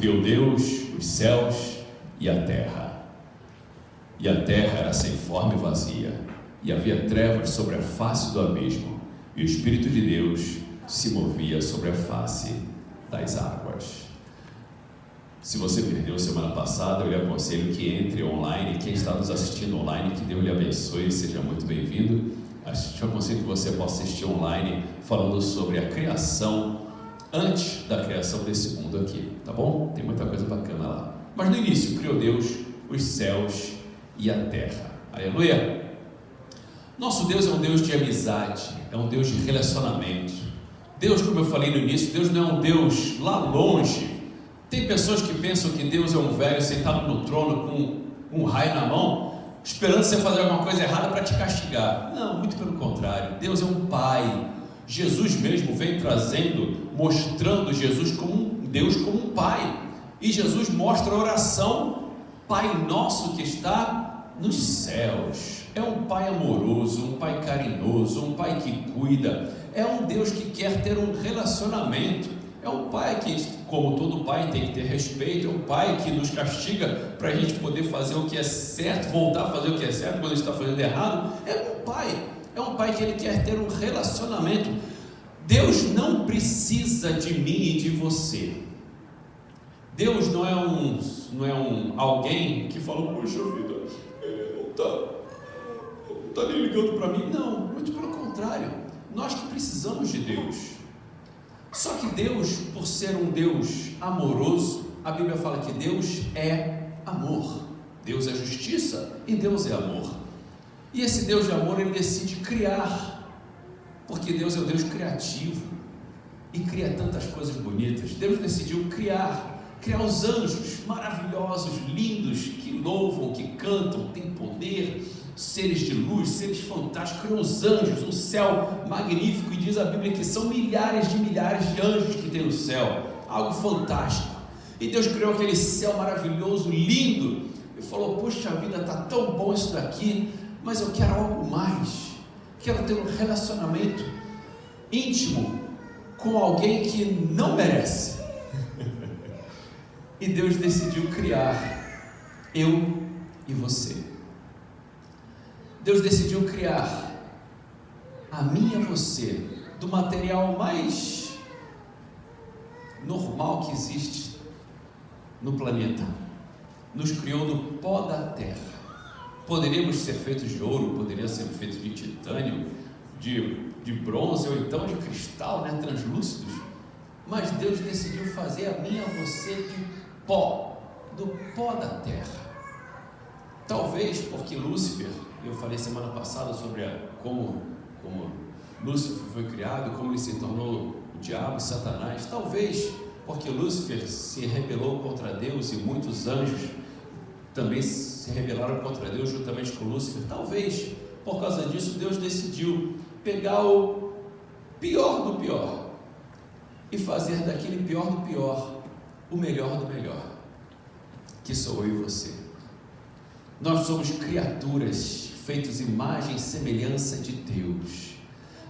Criou Deus os céus e a terra. E a terra era sem forma e vazia, e havia trevas sobre a face do abismo, e o Espírito de Deus se movia sobre a face das águas. Se você perdeu semana passada, eu lhe aconselho que entre online. Quem está nos assistindo online, que Deus lhe abençoe, seja muito bem-vindo. Eu aconselho que você possa assistir online, falando sobre a criação, antes da criação desse mundo aqui, tá bom? Tem muita coisa bacana lá. Mas no início, criou Deus os céus e a terra. Aleluia! Nosso Deus é um Deus de amizade, é um Deus de relacionamento. Deus, como eu falei no início, Deus não é um Deus lá longe. Tem pessoas que pensam que Deus é um velho sentado no trono com um raio na mão, esperando você fazer alguma coisa errada para te castigar. Não, muito pelo contrário. Deus é um pai. Jesus mesmo vem mostrando Jesus como um Deus, como um pai. E Jesus mostra a oração: Pai nosso que está nos céus. É um pai amoroso, um pai carinhoso, um pai que cuida. É um Deus que quer ter um relacionamento. É um pai que, como todo pai, tem que ter respeito. É um pai que nos castiga para a gente poder fazer o que é certo, voltar a fazer o que é certo quando a gente está fazendo errado. É um pai que ele quer ter um relacionamento. Deus não precisa de mim e de você. Deus não é um alguém que fala: poxa vida, ele não está nem ligando para mim. Não, muito pelo contrário. Nós que precisamos de Deus. Só que Deus, por ser um Deus amoroso, a Bíblia fala que Deus é amor. Deus é justiça e Deus é amor. E esse Deus de amor, ele decide criar, porque Deus é um Deus criativo e cria tantas coisas bonitas. Deus decidiu criar os anjos maravilhosos, lindos, que louvam, que cantam, têm poder, seres de luz, seres fantásticos. Criou os anjos, um céu magnífico, e diz a Bíblia que são milhares de anjos que tem no céu, algo fantástico. E Deus criou aquele céu maravilhoso, lindo, e falou: poxa vida, está tão bom isso daqui, mas eu quero algo mais. Quero ter um relacionamento íntimo com alguém que não merece. E Deus decidiu criar eu e você. Deus decidiu criar a mim e a você do material mais normal que existe no planeta. Nos criou do pó da terra. Poderíamos ser feitos de ouro, poderia ser feitos de titânio, de bronze ou então de cristal, translúcidos. Mas Deus decidiu fazer a mim e a você de pó, do pó da terra. Talvez porque Lúcifer, eu falei semana passada sobre como Lúcifer foi criado, como ele se tornou o diabo, Satanás. Talvez porque Lúcifer se rebelou contra Deus e muitos anjos também se rebelaram contra Deus juntamente com Lúcifer. Talvez por causa disso Deus decidiu pegar o pior do pior e fazer daquele pior do pior o melhor do melhor, que sou eu e você. Nós somos criaturas feitas imagem e semelhança de Deus.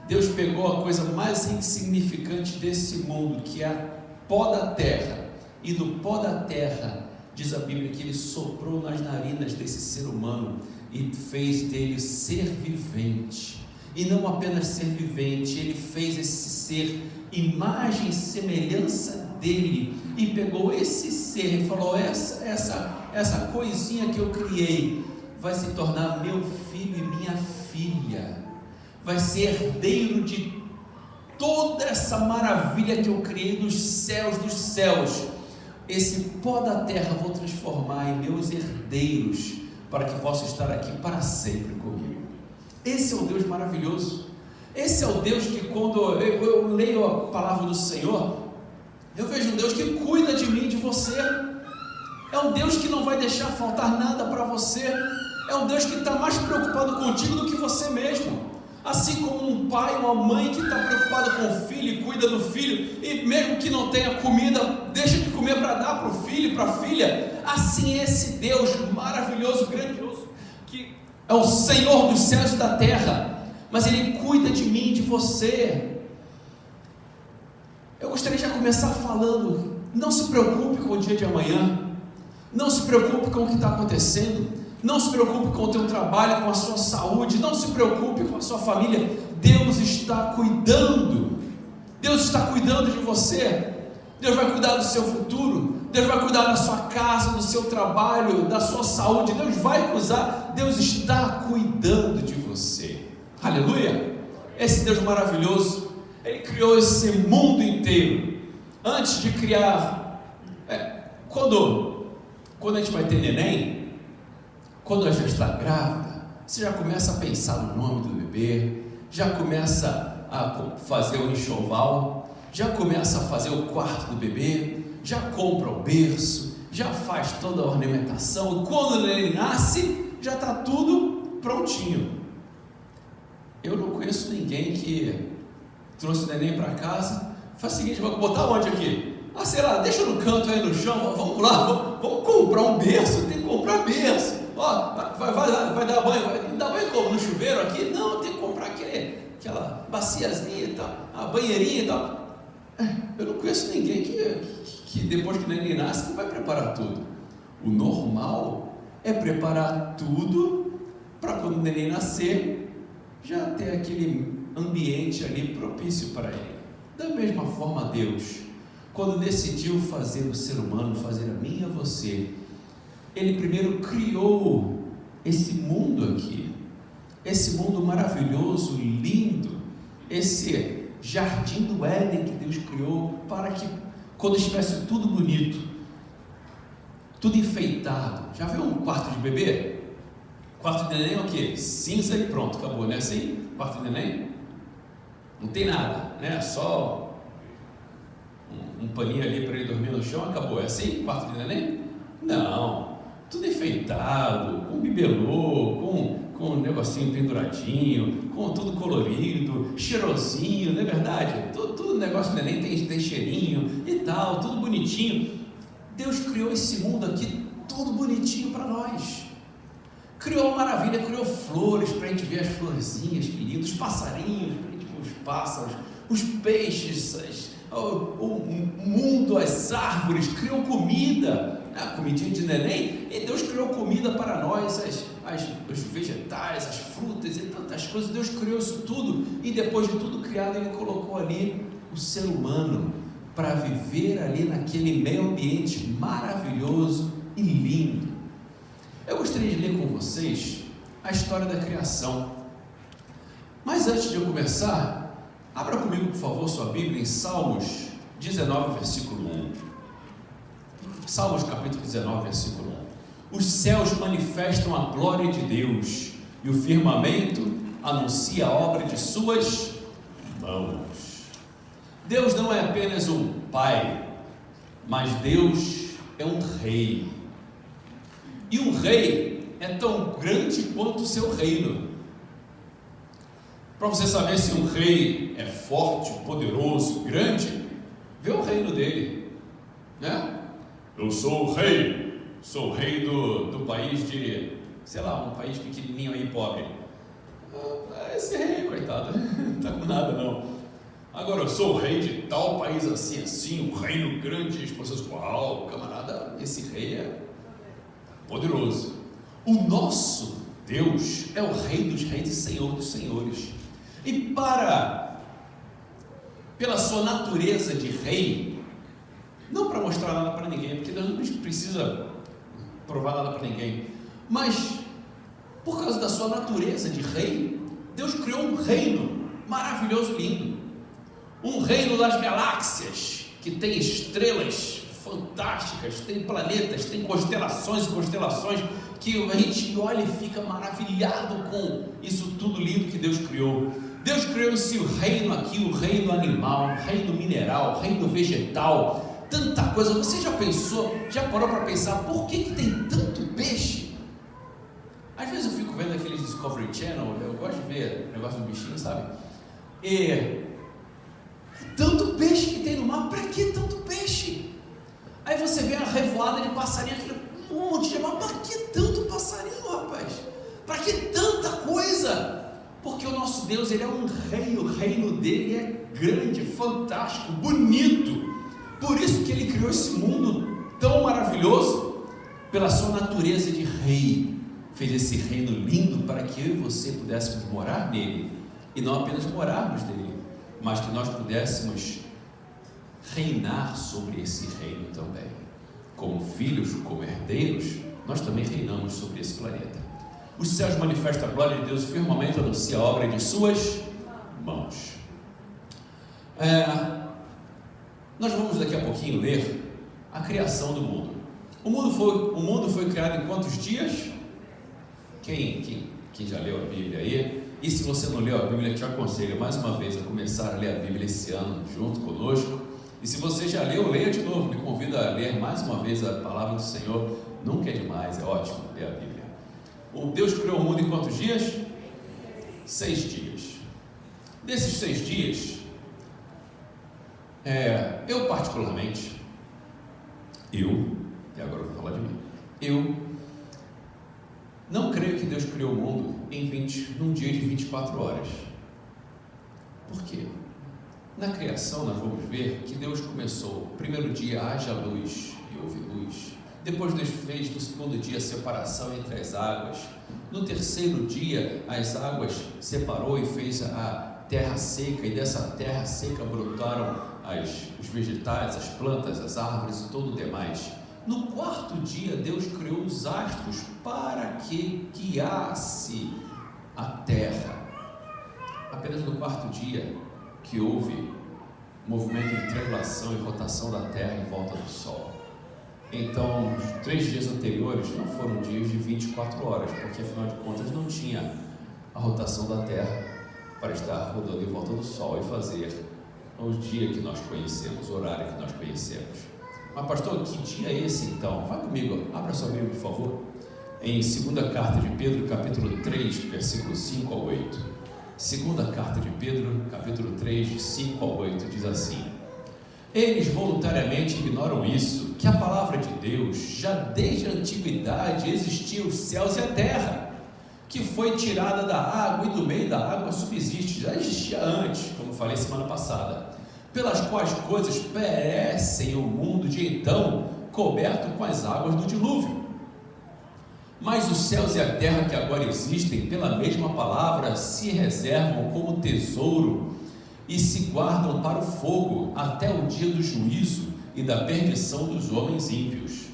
Deus pegou a coisa mais insignificante desse mundo, que é pó da terra, e do pó da terra, diz a Bíblia, que ele soprou nas narinas desse ser humano e fez dele ser vivente. E não apenas ser vivente, ele fez esse ser imagem e semelhança dele, e pegou esse ser e falou: essa coisinha que eu criei vai se tornar meu filho e minha filha, vai ser herdeiro de toda essa maravilha que eu criei dos céus dos céus. Esse pó da terra vou transformar em meus herdeiros, para que possam estar aqui para sempre comigo. Esse é o Deus maravilhoso. Esse é o Deus que, quando eu leio a palavra do Senhor, eu vejo um Deus que cuida de mim e de você. É um Deus que não vai deixar faltar nada para você. É um Deus que está mais preocupado contigo do que você mesmo. Assim como um pai, uma mãe que está preocupado com o filho e cuida do filho, e mesmo que não tenha comida, deixa de comer para dar para o filho e para a filha. Assim esse Deus maravilhoso, grandioso, que é o Senhor dos céus e da terra, mas Ele cuida de mim e de você. Eu gostaria de começar falando: não se preocupe com o dia de amanhã, não se preocupe com o que está acontecendo, não se preocupe com o teu trabalho, com a sua saúde, não se preocupe com a sua família. Deus está cuidando, Deus está cuidando de você, Deus vai cuidar do seu futuro, Deus vai cuidar da sua casa, do seu trabalho, da sua saúde, Deus vai cuidar, Deus está cuidando de você. Aleluia! Esse Deus maravilhoso, Ele criou esse mundo inteiro. Antes de criar, quando a gente vai ter neném, quando a gente está grávida, você já começa a pensar no nome do bebê, já começa a fazer o enxoval, já começa a fazer o quarto do bebê, já compra o berço, já faz toda a ornamentação. Quando ele nasce, já está tudo prontinho. Eu não conheço ninguém que trouxe o neném para casa, faz o seguinte: vamos botar onde aqui? Sei lá, deixa no canto aí no chão, vamos lá, vamos comprar um berço, tem que comprar berço. Vai dar banho, vai dar banho como? No chuveiro aqui? Não, tem que comprar aquela baciazinha e tal, a banheirinha e tal. Eu não conheço ninguém que depois que o neném nasce, que vai preparar tudo. O normal é preparar tudo para quando o neném nascer, já ter aquele ambiente ali propício para ele. Da mesma forma, Deus, quando decidiu fazer o ser humano, fazer a mim e a você, Ele primeiro criou esse mundo aqui, esse mundo maravilhoso, lindo, esse jardim do Éden que Deus criou, para que quando estivesse tudo bonito, tudo enfeitado. Já viu um quarto de bebê? Quarto de neném é o quê? Cinza e pronto, acabou, né? Assim, quarto de neném não tem nada, né? Só um paninho ali para ele dormir no chão, acabou. É assim, quarto de neném? Não, tudo enfeitado, com bibelô, com um negocinho penduradinho, com tudo colorido, cheirosinho, não é verdade? Tudo negócio de neném tem cheirinho e tal, tudo bonitinho. Deus criou esse mundo aqui todo bonitinho para nós. Criou maravilha, criou flores para a gente ver as florzinhas, que lindo, os passarinhos, para a gente ver os pássaros, os peixes, o mundo, as árvores, criou comida, a comidinha de neném, e Deus criou comida para nós, os vegetais, as frutas e tantas coisas. Deus criou isso tudo, e depois de tudo criado, Ele colocou ali o ser humano para viver ali naquele meio ambiente maravilhoso e lindo. Eu gostaria de ler com vocês a história da criação, mas antes de eu começar, abra comigo, por favor, sua Bíblia em Salmos 19, versículo 1. Salmos capítulo 19, versículo 1. Os céus manifestam a glória de Deus, e o firmamento anuncia a obra de suas mãos. Deus não é apenas um pai, mas Deus é um rei. E um rei é tão grande quanto o seu reino. Para você saber se um rei é forte, poderoso, grande, vê o reino dele, né? Eu sou o rei do país de, sei lá, um país pequenininho aí, pobre. Esse rei, coitado, não está com nada não. Agora, eu sou o rei de tal país assim, um reino grande. As pessoas, uau, camarada, esse rei é poderoso. O nosso Deus é o Rei dos reis e Senhor dos senhores. E pela sua natureza de rei, não para mostrar nada para ninguém, porque Deus não precisa provar nada para ninguém, mas por causa da sua natureza de rei, Deus criou um reino maravilhoso, lindo, um reino das galáxias, que tem estrelas fantásticas, tem planetas, tem constelações e constelações, que a gente olha e fica maravilhado com isso tudo lindo que Deus criou. Deus criou esse reino aqui, o reino animal, o reino mineral, o reino vegetal, tanta coisa. Você já pensou, já parou para pensar por que tem tanto peixe? Às vezes eu fico vendo aqueles Discovery Channel, eu gosto de ver negócio do bichinho, sabe? E tanto peixe que tem no mar, para que tanto peixe? Aí você vê a revoada de passarinho, aquele monte de mar, para que tanto passarinho, rapaz? Para que tanta coisa? Porque o nosso Deus, Ele é um rei, o reino dele é grande, fantástico, bonito. Por isso que Ele criou esse mundo maravilhoso, pela sua natureza de rei, fez esse reino lindo para que eu e você pudéssemos morar nele, e não apenas morarmos nele, mas que nós pudéssemos reinar sobre esse reino também. Como filhos, como herdeiros, nós também reinamos sobre esse planeta. Os céus manifestam a glória de Deus, o firmamento anuncia a obra de suas mãos. Nós vamos daqui a pouquinho ler a criação do mundo. O mundo foi criado em quantos dias? Quem já leu a Bíblia aí? E se você não leu a Bíblia, eu te aconselho mais uma vez a começar a ler a Bíblia esse ano junto conosco. E se você já leu, leia de novo. Me convido a ler mais uma vez a palavra do Senhor. Nunca é demais, é ótimo ler a Bíblia. O Deus criou o mundo em quantos dias? 6 dias. Desses 6 dias, eu particularmente, e agora eu vou falar de mim, eu não creio que Deus criou o mundo num dia de 24 horas. Por quê? Na criação nós vamos ver que Deus começou, no primeiro dia haja luz e houve luz. Depois Deus fez no segundo dia a separação entre as águas. No terceiro dia as águas separou e fez a terra seca, e dessa terra seca brotaram os vegetais, as plantas, as árvores e todo o demais. No quarto dia Deus criou os astros para que guiasse a terra. Apenas no quarto dia que houve movimento de translação e rotação da terra em volta do sol. Então, os 3 dias anteriores não foram dias de 24 horas, porque afinal de contas não tinha a rotação da terra para estar rodando em volta do sol e fazer o dia que nós conhecemos, o horário que nós conhecemos. Mas pastor, que dia é esse então? Vai comigo, abra sua Bíblia por favor, em 2ª carta de Pedro, capítulo 3, versículo 5 ao 8. 2ª carta de Pedro, capítulo 3, de 5 ao 8, diz assim: eles voluntariamente ignoram isso, que a palavra de Deus, já desde a antiguidade, existia os céus e a terra, que foi tirada da água e do meio da água subsiste, já existia antes, como falei semana passada, pelas quais coisas perecem o mundo de então, coberto com as águas do dilúvio. Mas os céus e a terra que agora existem, pela mesma palavra, se reservam como tesouro e se guardam para o fogo, até o dia do juízo e da perdição dos homens ímpios.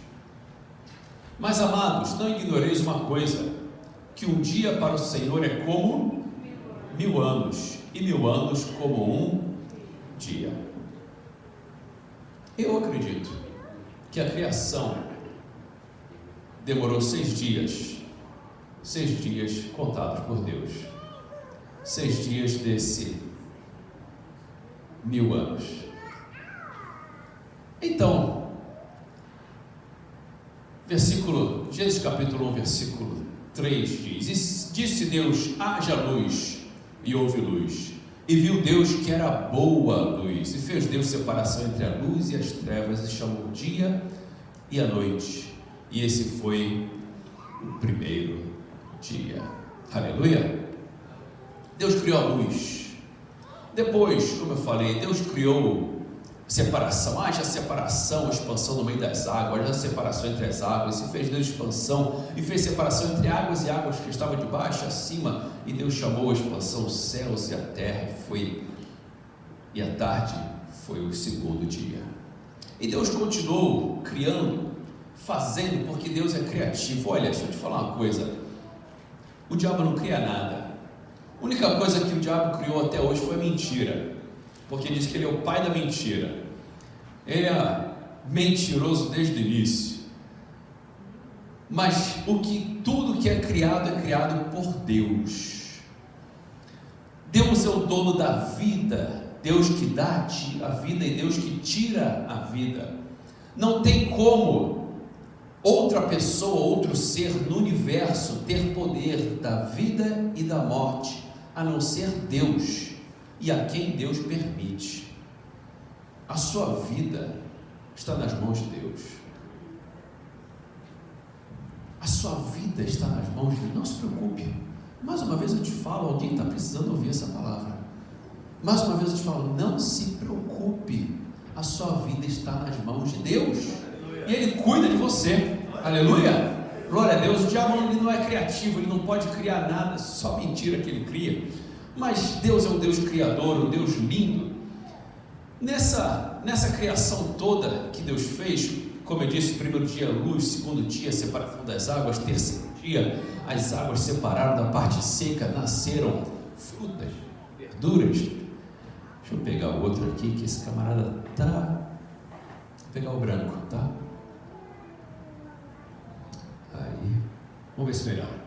Mas, amados, não ignoreis uma coisa, que um dia para o Senhor é como 1000 anos, e 1000 anos como um dia. Eu acredito que a criação demorou 6 dias, 6 dias contados por Deus, 6 dias desse 1000 anos. Então, Gênesis capítulo 1, versículo 3 diz: e disse Deus, haja luz, e houve luz, e viu Deus que era boa a luz, e fez Deus separação entre a luz e as trevas, e chamou o dia e a noite, e esse foi o primeiro dia. Aleluia! Deus criou a luz. Depois, como eu falei, Deus criou separação, haja separação, expansão no meio das águas, haja separação entre as águas, e fez Deus expansão, e fez separação entre águas e águas que estavam de baixo, acima, e Deus chamou a expansão os céus e a terra, e a tarde foi o segundo dia. E Deus continuou criando, fazendo, porque Deus é criativo. Olha, deixa eu te falar uma coisa, o diabo não cria nada. A única coisa que o diabo criou até hoje foi mentira, porque diz que ele é o pai da mentira. Ele é mentiroso desde o início. Mas tudo que é criado por Deus. Deus é o dono da vida, Deus que dá a vida e Deus que tira a vida. Não tem como outra pessoa, outro ser no universo ter poder da vida e da morte, a não ser Deus, e a quem Deus permite. A sua vida está nas mãos de Deus. A sua vida está nas mãos de Deus. Não se preocupe. Mais uma vez eu te falo, alguém está precisando ouvir essa palavra. Mais uma vez eu te falo, não se preocupe. A sua vida está nas mãos de Deus. e Ele cuida de você. Aleluia! Glória a Deus. O diabo ele não é criativo, ele não pode criar nada, só mentira que ele cria. Mas Deus é um Deus criador, um Deus lindo. Nessa criação toda que Deus fez, como eu disse, primeiro dia luz, segundo dia separação das águas, terceiro dia as águas separaram da parte seca, nasceram frutas, verduras. Deixa eu pegar o outro aqui, que esse camarada tá. Vou pegar o branco, tá? Aí, vamos ver se melhora.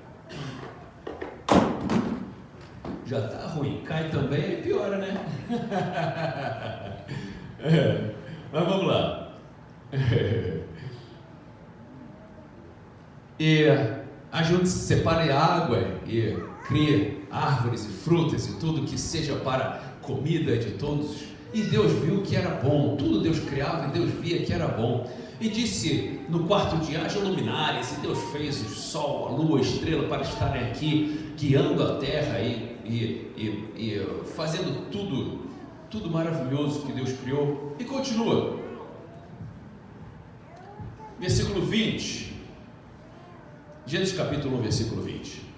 Já tá ruim, cai também, aí piora, né? Mas vamos lá. E a gente separa a água e cria árvores e frutas e tudo que seja para comida de todos. E Deus viu que era bom, tudo Deus criava e Deus via que era bom. E disse no quarto dia, haja luminárias, e Deus fez o sol, a lua, a estrela para estarem aqui, guiando a terra e fazendo tudo maravilhoso que Deus criou. E continua, versículo 20, Gênesis capítulo 1, versículo 20.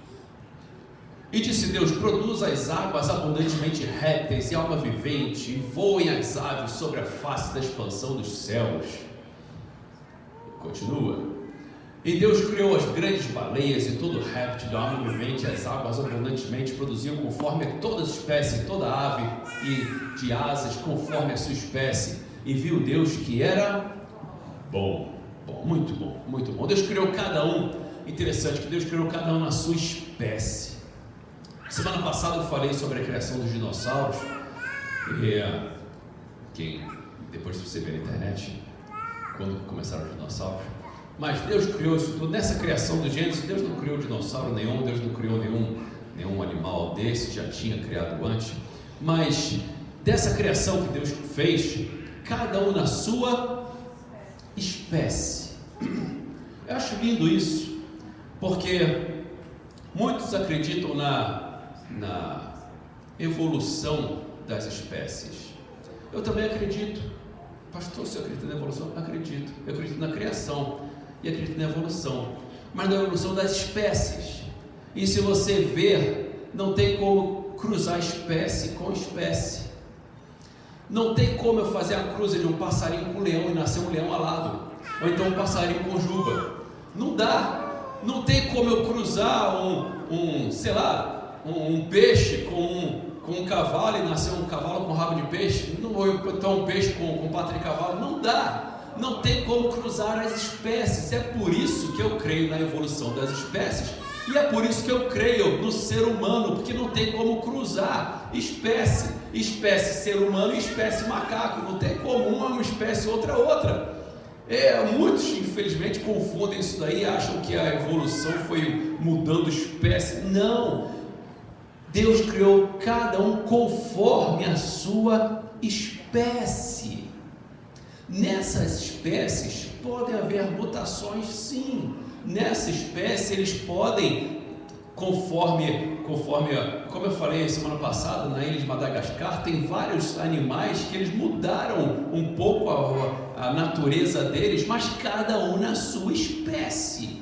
E disse Deus, produza as águas abundantemente répteis e alma vivente, e voem as aves sobre a face da expansão dos céus. Continua. E Deus criou as grandes baleias e todo réptil da alma vivente, as águas abundantemente produziam conforme toda espécie, toda ave e de asas conforme a sua espécie. E viu Deus que era bom, muito bom, muito bom. Deus criou cada um, interessante que Deus criou cada um na sua espécie. Semana passada eu falei sobre a criação dos dinossauros, e depois você vê na internet, quando começaram os dinossauros, mas Deus criou isso tudo. Nessa criação do Gênesis, Deus não criou dinossauro nenhum, Deus não criou nenhum animal desse, já tinha criado antes, mas dessa criação que Deus fez, cada um na sua espécie. Eu acho lindo isso, porque muitos acreditam na evolução das espécies. Eu também acredito. Pastor, você acredita na evolução? Acredito. Eu acredito na criação e acredito na evolução, mas na evolução das espécies. E se você ver, não tem como cruzar espécie com espécie. Não tem como eu fazer a cruza de um passarinho com um leão e nascer um leão alado, ou então um passarinho com juba. Não dá. Não tem como eu cruzar um peixe com um cavalo e nascer um cavalo com rabo de peixe, ou então um peixe com pata de cavalo. Não dá, não tem como cruzar as espécies. É por isso que eu creio na evolução das espécies, e é por isso que eu creio no ser humano, porque não tem como cruzar espécie ser humano e espécie macaco. Não tem como uma espécie outra. Muitos infelizmente confundem isso daí, acham que a evolução foi mudando espécie. Não, Deus criou cada um conforme a sua espécie. Nessas espécies podem haver mutações, sim. Nessa espécie eles podem, conforme como eu falei semana passada, na ilha de Madagascar, tem vários animais que eles mudaram um pouco a natureza deles, mas cada um na sua espécie.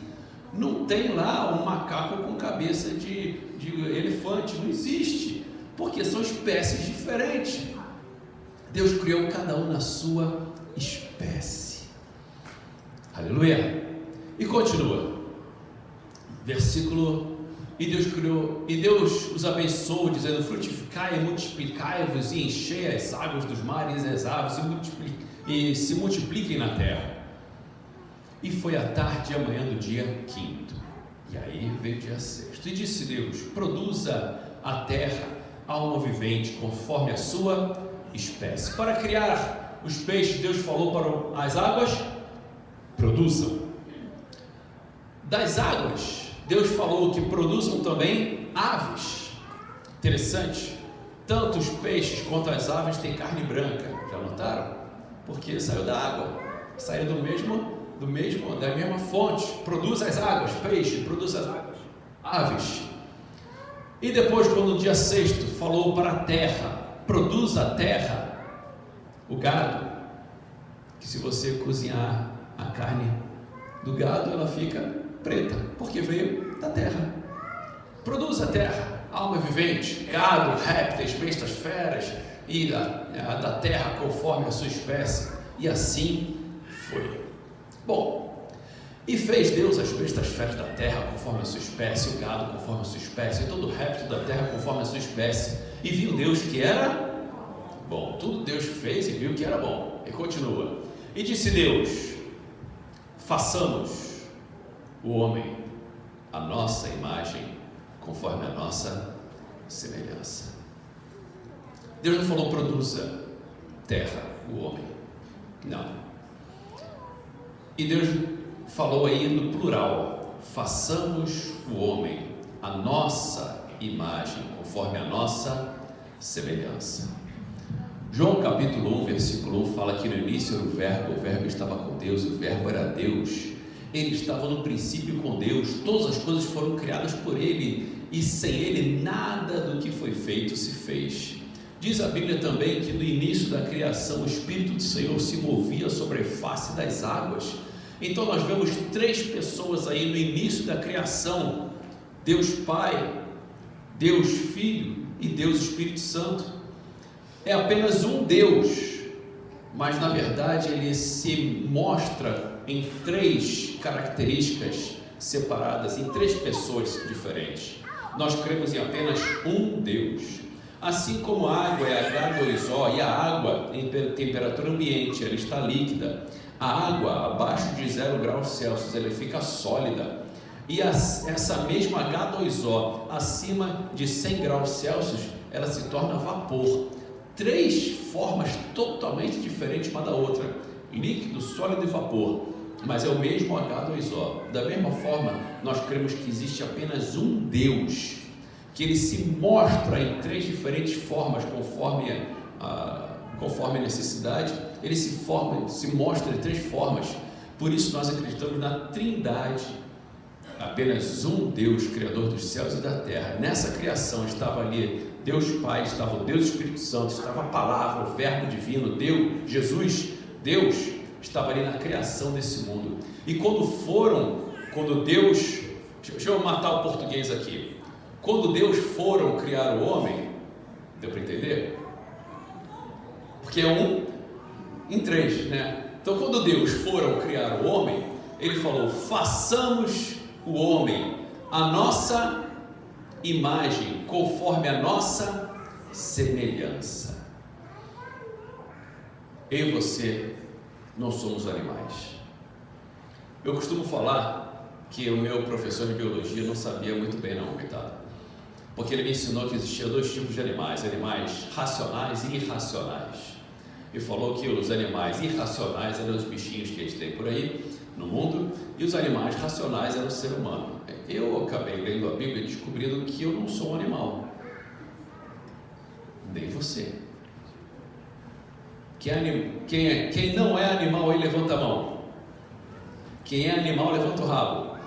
Não tem lá um macaco com cabeça de elefante, não existe, porque são espécies diferentes. Deus criou cada um na sua espécie. Aleluia. E continua, versículo: e Deus os abençoou, dizendo: frutificai e multiplicai-vos, e enchei as águas dos mares e as aves, e se multipliquem na terra. E foi a tarde e a manhã do dia quinto, e aí veio o dia sexto. E disse Deus: produza a terra alma vivente conforme a sua espécie. Para criar os peixes, Deus falou para as águas: produzam. Das águas, Deus falou que produzam também aves. Interessante, tanto os peixes quanto as aves têm carne branca. Já notaram? Porque saiu da água, saiu da mesma fonte. Produz as águas, peixe, produz as águas, aves. E depois, quando no dia sexto falou para a terra: produz a terra o gado, que se você cozinhar A carne do gado, ela fica preta, porque veio da terra. Produz a terra, alma vivente, gado, répteis, bestas, feras, e da terra conforme a sua espécie. E assim foi. Bom, e fez Deus as bestas feras da terra conforme a sua espécie, o gado conforme a sua espécie, e todo réptil da terra conforme a sua espécie. E viu Deus que era bom. Tudo Deus fez e viu que era bom. E continua. E disse Deus: façamos o homem a nossa imagem, conforme a nossa semelhança. Deus não falou produza terra, o homem. Não. E Deus falou aí no plural: façamos o homem a nossa imagem, conforme a nossa semelhança. João capítulo 1, versículo 1 fala que no início era o verbo estava com Deus, o verbo era Deus, ele estava no princípio com Deus, todas as coisas foram criadas por ele, e sem ele nada do que foi feito se fez. Diz a Bíblia também que no início da criação o Espírito do Senhor se movia sobre a face das águas. Então nós vemos três pessoas aí no início da criação: Deus Pai, Deus Filho e Deus Espírito Santo. É apenas um Deus, mas na verdade ele se mostra em três características separadas, em três pessoas diferentes. Nós cremos em apenas um Deus. Assim como a água é H2O, e a água em temperatura ambiente ela está líquida, a água abaixo de 0 graus Celsius ela fica sólida, e essa mesma H2O acima de 100 graus Celsius ela se torna vapor. Três formas totalmente diferentes uma da outra: líquido, sólido e vapor, mas é o mesmo H2O. Da mesma forma, nós cremos que existe apenas um Deus, que ele se mostra em três diferentes formas conforme a necessidade. Ele se mostra de três formas. Por isso nós acreditamos na Trindade, apenas um Deus, Criador dos céus e da terra. Nessa criação estava ali Deus Pai, estava o Deus Espírito Santo, estava a palavra, o verbo divino, Deus, Jesus, Deus estava ali na criação desse mundo. E quando Deus, deixa eu matar o português aqui, quando Deus foram criar o homem, deu para entender? Porque é um em três, né? Então quando Deus foram criar o homem, ele falou: façamos o homem a nossa imagem, conforme a nossa semelhança. Eu e você não somos animais. Eu costumo falar que o meu professor de biologia não sabia muito bem não, coitado, porque ele me ensinou que existia dois tipos de animais: animais racionais e irracionais. E falou que os animais irracionais eram os bichinhos que a gente tem por aí no mundo, e os animais racionais eram o ser humano. Eu acabei lendo a Bíblia e descobrindo que eu não sou um animal, nem você. Quem não é animal aí levanta a mão. Quem é animal levanta o rabo.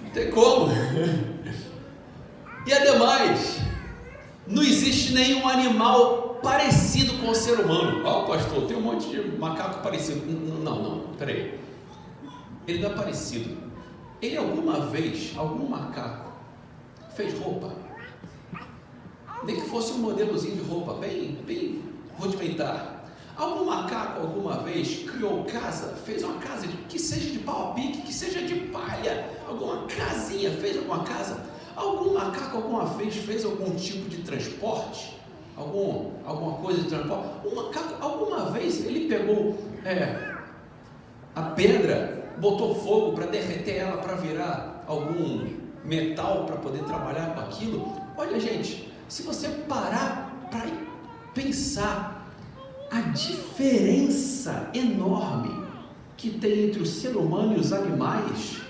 Não tem como. E ademais, não existe nenhum animal parecido com o ser humano. Ó, pastor, tem um monte de macaco parecido. Não, peraí. Ele não é parecido. Ele alguma vez, algum macaco, fez roupa? Nem que fosse um modelozinho de roupa, bem rudimentar. Algum macaco alguma vez criou casa, fez uma casa que seja de pau a pique, que seja de palha, alguma casinha, fez alguma casa? Algum macaco alguma vez fez algum tipo de transporte? Alguma coisa de transporte? Um macaco alguma vez ele pegou a pedra, botou fogo para derreter ela, para virar algum metal para poder trabalhar com aquilo? Olha, gente, se você parar para pensar a diferença enorme que tem entre o ser humano e os animais,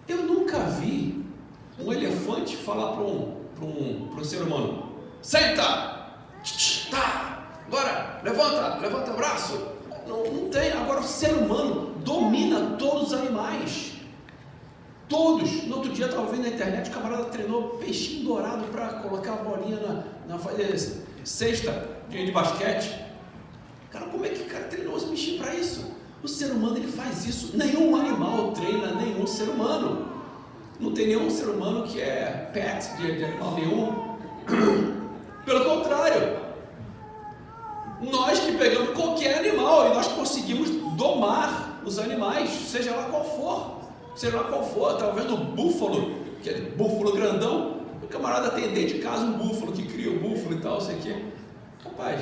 eu nunca vi um elefante falar para um ser humano: senta, tá, agora levanta o braço. Não tem. Agora o ser humano domina todos os animais, todos. No outro dia eu estava vendo na internet, o camarada treinou peixinho dourado para colocar a bolinha na cesta de basquete. Cara, como é que o cara treinou os bichinhos para isso? O ser humano, ele faz isso. Nenhum animal treina nenhum ser humano. Não tem nenhum ser humano que é pet de animal nenhum. Pelo contrário, nós que pegamos qualquer animal e nós conseguimos domar os animais, seja lá qual for. Estava vendo o búfalo, aquele búfalo grandão. O camarada tem dentro de casa um búfalo que cria o búfalo e tal, sei o quê. Rapaz,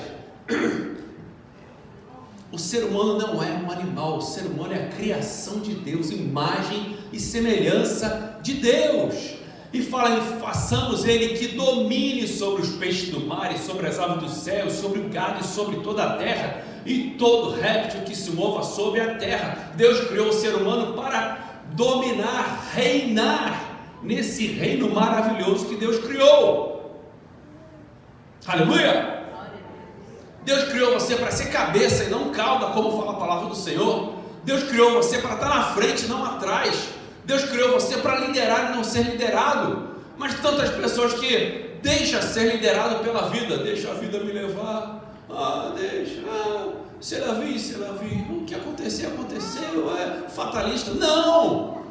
o ser humano não é um animal, o ser humano é a criação de Deus, imagem e semelhança de Deus. E fala, façamos ele que domine sobre os peixes do mar e sobre as aves do céu, sobre o gado e sobre toda a terra, e todo réptil que se mova sobre a terra. Deus criou o ser humano para dominar, reinar nesse reino maravilhoso que Deus criou. Aleluia! Deus criou você para ser cabeça e não cauda, como fala a palavra do Senhor. Deus criou você para estar na frente, não atrás. Deus criou você para liderar e não ser liderado. Mas tantas pessoas que deixam ser liderado pela vida, deixa a vida me levar, se ela vir, o que acontecer, aconteceu, é fatalista. Não!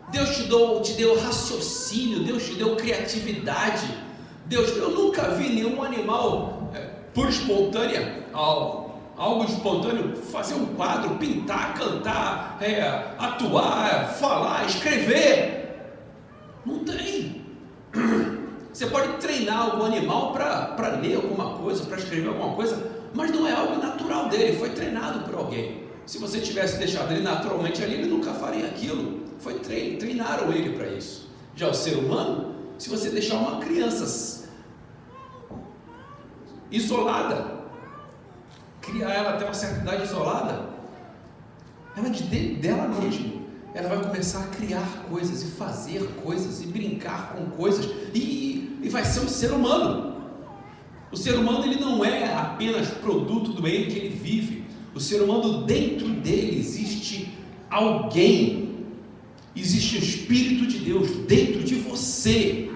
Deus te deu raciocínio, Deus te deu criatividade. Eu nunca vi nenhum animal por espontânea, algo espontâneo, fazer um quadro, pintar, cantar, atuar, falar, escrever. Não tem. Você pode treinar algum animal para ler alguma coisa, para escrever alguma coisa, mas não é algo natural dele, foi treinado por alguém. Se você tivesse deixado ele naturalmente ali, ele nunca faria aquilo. Treinaram ele para isso. Já o ser humano, se você deixar uma criança isolada, criar ela até uma certa idade isolada, ela de dentro dela mesma, ela vai começar a criar coisas e fazer coisas e brincar com coisas e vai ser um ser humano. O ser humano, ele não é apenas produto do meio que ele vive. O ser humano, dentro dele existe alguém, existe o Espírito de Deus dentro de você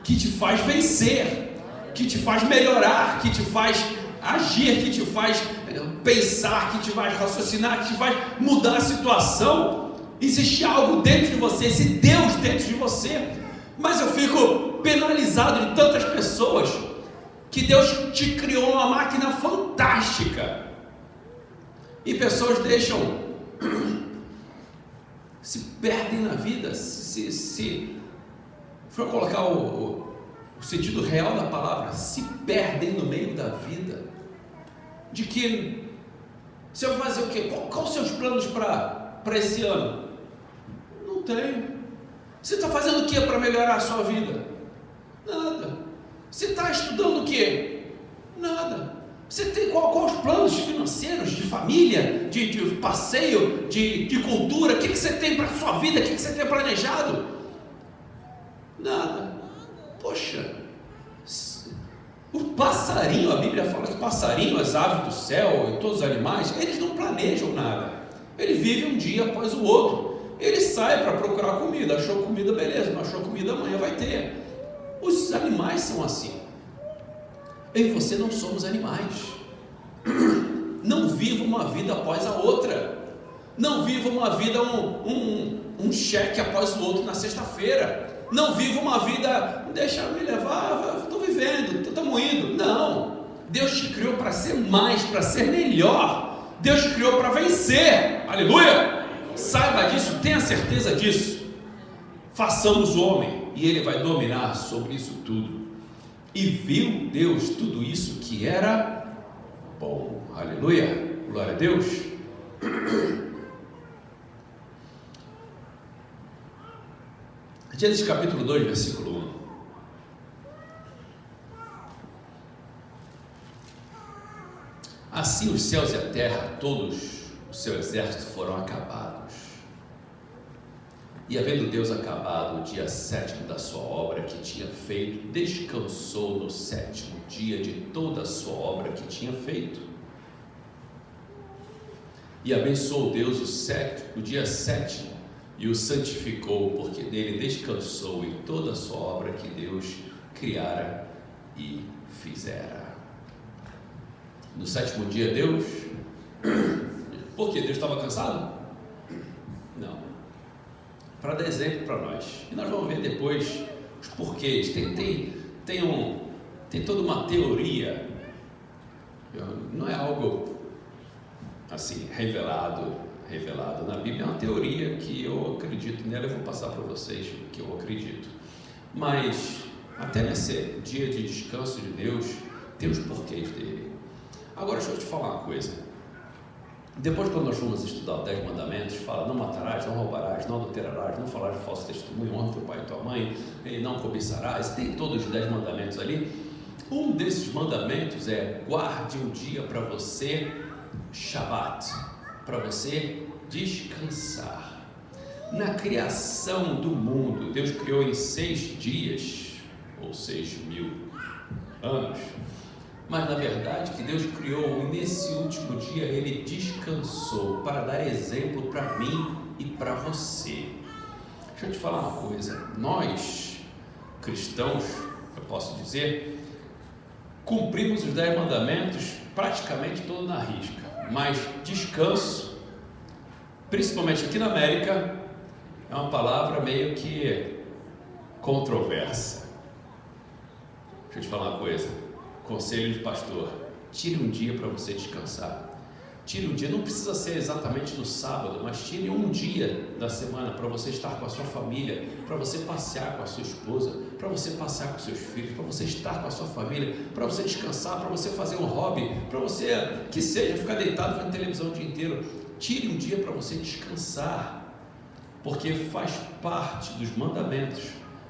que te faz vencer, que te faz melhorar, que te faz agir, que te faz pensar, que te faz raciocinar, que te faz mudar a situação. Existe algo dentro de você, esse Deus dentro de você. Mas eu fico penalizado de tantas pessoas que Deus te criou uma máquina fantástica e pessoas deixam, se perdem na vida, se for colocar o sentido real da palavra, se perdem no meio da vida. De que você vai fazer o quê? Qual os seus planos para esse ano? Não tenho. Você está fazendo o que para melhorar a sua vida? Nada. Você está estudando o que? Nada. Você tem qual os planos financeiros, de família, de passeio, de cultura? O que você tem para a sua vida? O que você tem planejado? Nada. Poxa, o passarinho, a Bíblia fala que o passarinho, as aves do céu e todos os animais, eles não planejam nada. Ele vive um dia após o outro. Ele sai para procurar comida. Achou comida, beleza. Não achou comida, amanhã vai ter. Os animais são assim. Eu e você não somos animais. Não viva uma vida após a outra. Não viva uma vida, um cheque após o outro na sexta-feira. Não viva uma vida, deixa me levar, estou vivendo, estamos indo. Não. Deus te criou para ser mais, para ser melhor. Deus te criou para vencer. Aleluia. Saiba disso, tenha certeza disso. Façamos o homem e ele vai dominar sobre isso tudo. E viu Deus tudo isso que era bom. Aleluia. Glória a Deus. Gênesis capítulo 2, versículo 1. Assim os céus e a terra, todos o seu exército foram acabados. E havendo Deus acabado o dia 7º da sua obra que tinha feito, descansou no 7º dia de toda a sua obra que tinha feito. E abençoou Deus o dia 7º e o santificou, porque nele descansou em toda a sua obra que Deus criara e fizera. No 7º dia Deus Por quê? Deus estava cansado? Não. Para dar exemplo para nós. E nós vamos ver depois os porquês. Tem toda uma teoria. Não é algo assim revelado na Bíblia. É uma teoria que eu acredito nela. Eu vou passar para vocês o que eu acredito. Mas até nesse dia de descanso de Deus, tem os porquês dele. Agora deixa eu te falar uma coisa. Depois, quando nós fomos estudar os 10 mandamentos, fala: não matarás, não roubarás, não adulterarás, não falarás de falso testemunho, honra teu pai e tua mãe, e não cobiçarás. Tem todos os 10 mandamentos ali. Um desses mandamentos é: guarde um dia para você, Shabat, para você descansar. Na criação do mundo, Deus criou em 6 dias, ou 6.000 anos. Mas na verdade que Deus criou, nesse último dia Ele descansou para dar exemplo para mim e para você. Deixa eu te falar uma coisa. Nós, cristãos, eu posso dizer, cumprimos os 10 mandamentos praticamente todo na risca. Mas descanso, principalmente aqui na América, é uma palavra meio que controversa. Deixa eu te falar uma coisa. Conselho de pastor: tire um dia para você descansar. Tire um dia, não precisa ser exatamente no sábado, mas tire um dia da semana para você estar com a sua família, para você passear com a sua esposa, para você passear com seus filhos, para você estar com a sua família, para você descansar, para você fazer um hobby, para você, que seja, ficar deitado vendo televisão o dia inteiro. Tire um dia para você descansar, porque faz parte dos mandamentos,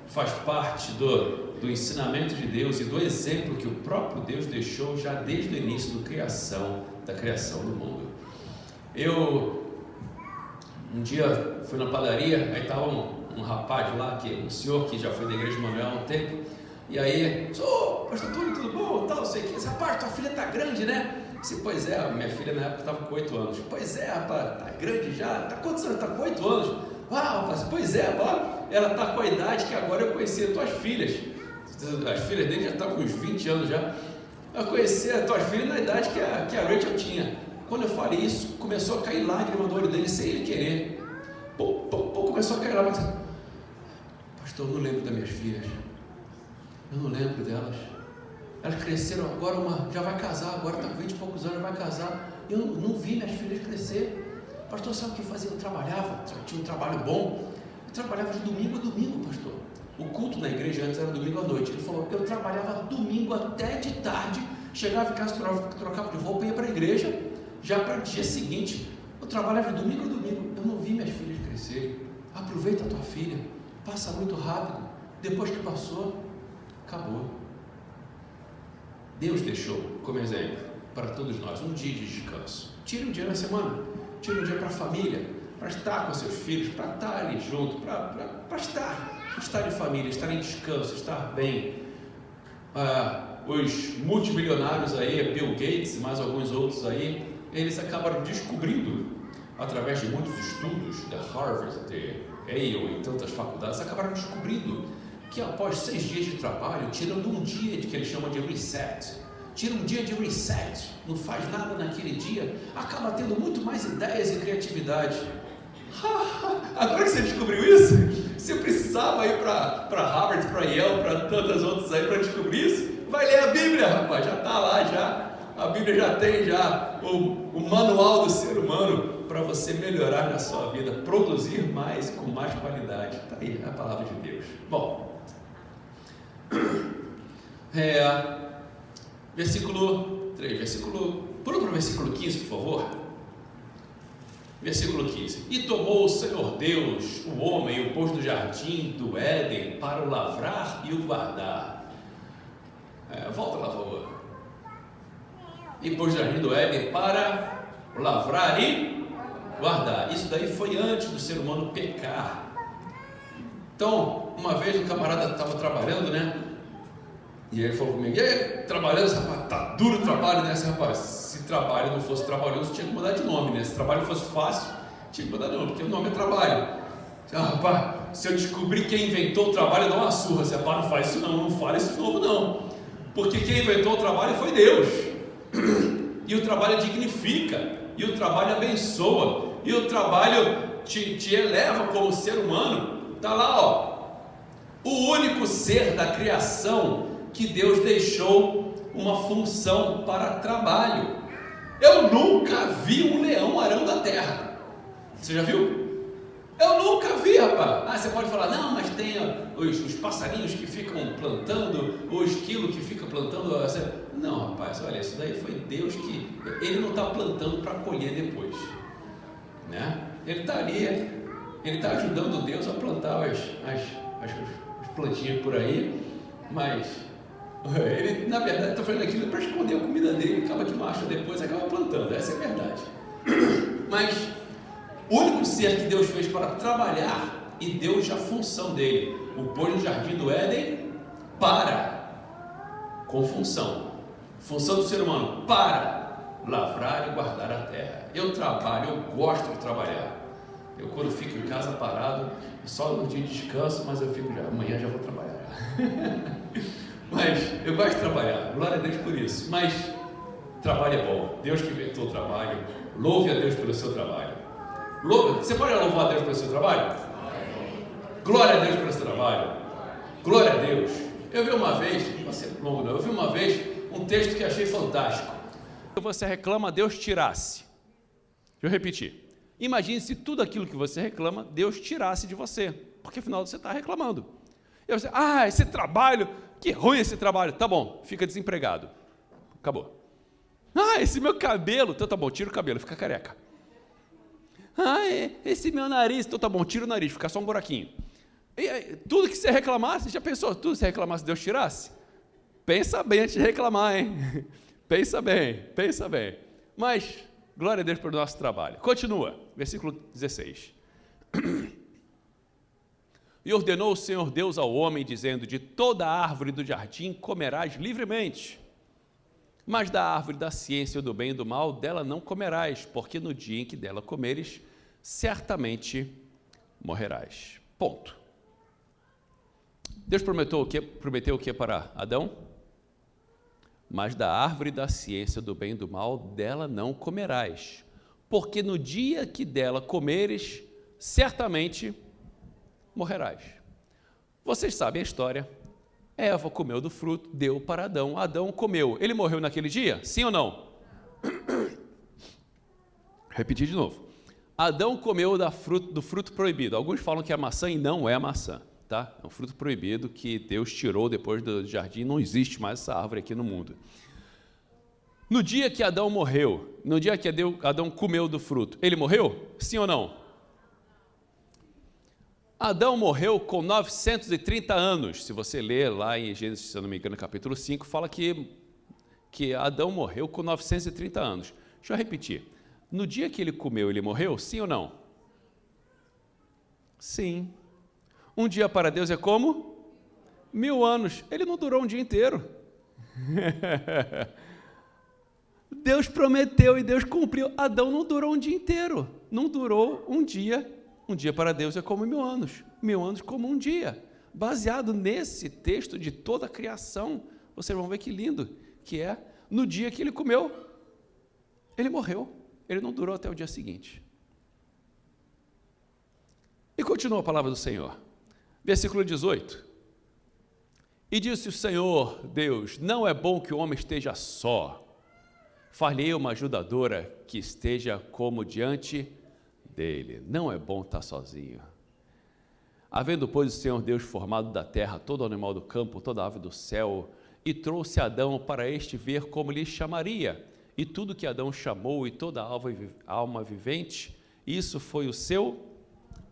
faz parte do ensinamento de Deus e do exemplo que o próprio Deus deixou já desde o início da criação do mundo. Eu um dia fui na padaria, aí estava um rapaz lá, um senhor que já foi da igreja de Manuel há um tempo, e aí: pastor Túlio, tudo bom? Tal, sei que. Rapaz, tua filha está grande, né? Disse: pois é, minha filha na época estava com 8 anos. Pois é, rapaz, está grande já. Está quantos anos? Está com 8 anos. Rapaz, pois é, rapaz, ela está com a idade que agora eu conheci as tuas filhas. As filhas dele já estão com uns 20 anos já. Eu conheci as tuas filhas na idade que a Rachel tinha. Quando eu falei isso, começou a cair lágrima do olho dele sem ele querer. Começou a cair lágrima. Pastor, eu não lembro das minhas filhas. Eu não lembro delas. Elas cresceram agora, uma já vai casar, agora está com 20 e poucos anos, vai casar. Eu não vi minhas filhas crescer. Pastor, sabe o que fazia? Eu trabalhava, tinha um trabalho bom. Eu trabalhava de domingo a domingo, pastor. O culto na igreja antes era domingo à noite. Ele falou: eu trabalhava domingo até de tarde, chegava em casa, trocava de roupa e ia para a igreja, já para o dia seguinte. Eu trabalhava de domingo a domingo. Eu não vi minhas filhas crescerem. Aproveita a tua filha, passa muito rápido. Depois que passou, acabou. Deus deixou como exemplo para todos nós um dia de descanso. Tire um dia na semana, tire um dia para a família, para estar com seus filhos, para estar ali junto, para estar em família, estar em descanso, estar bem. Os multimilionários aí, Bill Gates e mais alguns outros aí, eles acabaram descobrindo, através de muitos estudos da Harvard, de Yale e tantas faculdades, acabaram descobrindo que após 6 dias de trabalho, tirando um dia que eles chamam de reset, tira um dia de reset, não faz nada naquele dia, acaba tendo muito mais ideias e criatividade. Agora que você descobriu isso, você precisava ir para Harvard, para Yale, para tantas outras aí para descobrir isso? Vai ler a Bíblia, rapaz, já está lá já. A Bíblia já tem o manual do ser humano para você melhorar na sua vida, produzir mais com mais qualidade. Está aí a palavra de Deus. Bom, versículo 3, pula para o versículo 15, por favor. Versículo 15: e tomou o Senhor Deus o homem e o pôs no jardim do Éden para o lavrar e o guardar. Volta lá, por favor. E pôs no jardim do Éden para o lavrar e guardar. Isso daí foi antes do ser humano pecar. Então, uma vez o camarada estava trabalhando, né? E ele falou comigo: e aí, trabalhando, rapaz, tá duro o trabalho, né? Rapaz, se trabalho não fosse trabalhoso, tinha que mudar de nome, né? Se trabalho fosse fácil, tinha que mudar de nome, porque o nome é trabalho. Rapaz, se eu descobrir quem inventou o trabalho, dá uma surra. Você, rapaz, não faz isso não fala isso de novo não. Porque quem inventou o trabalho foi Deus. E o trabalho dignifica. e o trabalho abençoa, e o trabalho te eleva como ser humano. Está lá, ó, o único ser da criação que Deus deixou uma função para trabalho. Eu nunca vi um leão arando a terra. Você já viu? Eu nunca vi, rapaz. Você pode falar, não, mas tem os passarinhos que ficam plantando, o esquilo que fica plantando. Não, rapaz, olha, isso daí foi Deus que... Ele não está plantando para colher depois, né? Ele está ali, ele está ajudando Deus a plantar as plantinhas por aí, mas ele, na verdade, está fazendo aquilo para esconder a comida dele, acaba que não acha depois, acaba plantando. Essa é a verdade. Mas o único ser que Deus fez para trabalhar e deu já a função dele, o pôs no jardim do Éden com função do ser humano, para lavrar e guardar a terra. Eu trabalho, eu gosto de trabalhar. Eu, quando fico em casa parado, só no dia de descanso, mas eu fico amanhã já vou trabalhar. Mas eu gosto de trabalhar, glória a Deus por isso. Mas trabalho é bom, Deus que inventou o trabalho, louve a Deus pelo seu trabalho. Você pode louvar a Deus pelo seu trabalho? Glória a Deus pelo seu trabalho. Glória a Deus. Eu vi uma vez, não vai ser longo não, um texto que achei fantástico. Você reclama, Deus tirasse. Deixa eu repetir. Imagine se tudo aquilo que você reclama, Deus tirasse de você, porque afinal você está reclamando. E você, esse trabalho, que ruim esse trabalho. Tá bom, fica desempregado. Acabou. Esse meu cabelo, então tá bom, tira o cabelo, fica careca. Esse meu nariz, então tá bom, tira o nariz, fica só um buraquinho. E tudo que você reclamasse, já pensou, tudo que você reclamasse, Deus tirasse? Pensa bem antes de reclamar, hein? Pensa bem. Mas, glória a Deus pelo nosso trabalho. Continua, versículo 16. E ordenou o Senhor Deus ao homem, dizendo, de toda árvore do jardim comerás livremente, mas da árvore da ciência do bem e do mal, dela não comerás, porque no dia em que dela comeres, certamente morrerás. Ponto. Deus prometeu o que para Adão? Mas da árvore da ciência do bem e do mal, dela não comerás, porque no dia que dela comeres, certamente morrerás. Vocês sabem a história. Eva comeu do fruto, deu para Adão. Adão comeu. Ele morreu naquele dia? Sim ou não? Repetir de novo. Adão comeu do fruto proibido. Alguns falam que é a maçã e não é a maçã. Tá? É um fruto proibido que Deus tirou depois do jardim. Não existe mais essa árvore aqui no mundo. No dia que Adão morreu, no dia que Adão comeu do fruto, ele morreu? Sim ou não? Adão morreu com 930 anos. Se você ler lá em Gênesis, se eu não me engano, capítulo 5, fala que Adão morreu com 930 anos. Deixa eu repetir. No dia que ele comeu, ele morreu? Sim ou não? Sim. Um dia para Deus é como? 1000 anos. Ele não durou um dia inteiro. Deus prometeu e Deus cumpriu. Adão não durou um dia inteiro. Não durou um dia. Um dia para Deus é como 1000 anos. 1000 anos como um dia. Baseado nesse texto de toda a criação, vocês vão ver que lindo que é. No dia que ele comeu, ele morreu. Ele não durou até o dia seguinte. E continua a palavra do Senhor. Versículo 18. E disse o Senhor Deus, não é bom que o homem esteja só. Far-lhe-ei uma ajudadora que esteja como diante dele. Não é bom estar sozinho. Havendo, pois, o Senhor Deus formado da terra todo animal do campo, toda ave do céu, e trouxe Adão para este ver como lhe chamaria. E tudo que Adão chamou e toda alma vivente, isso foi o seu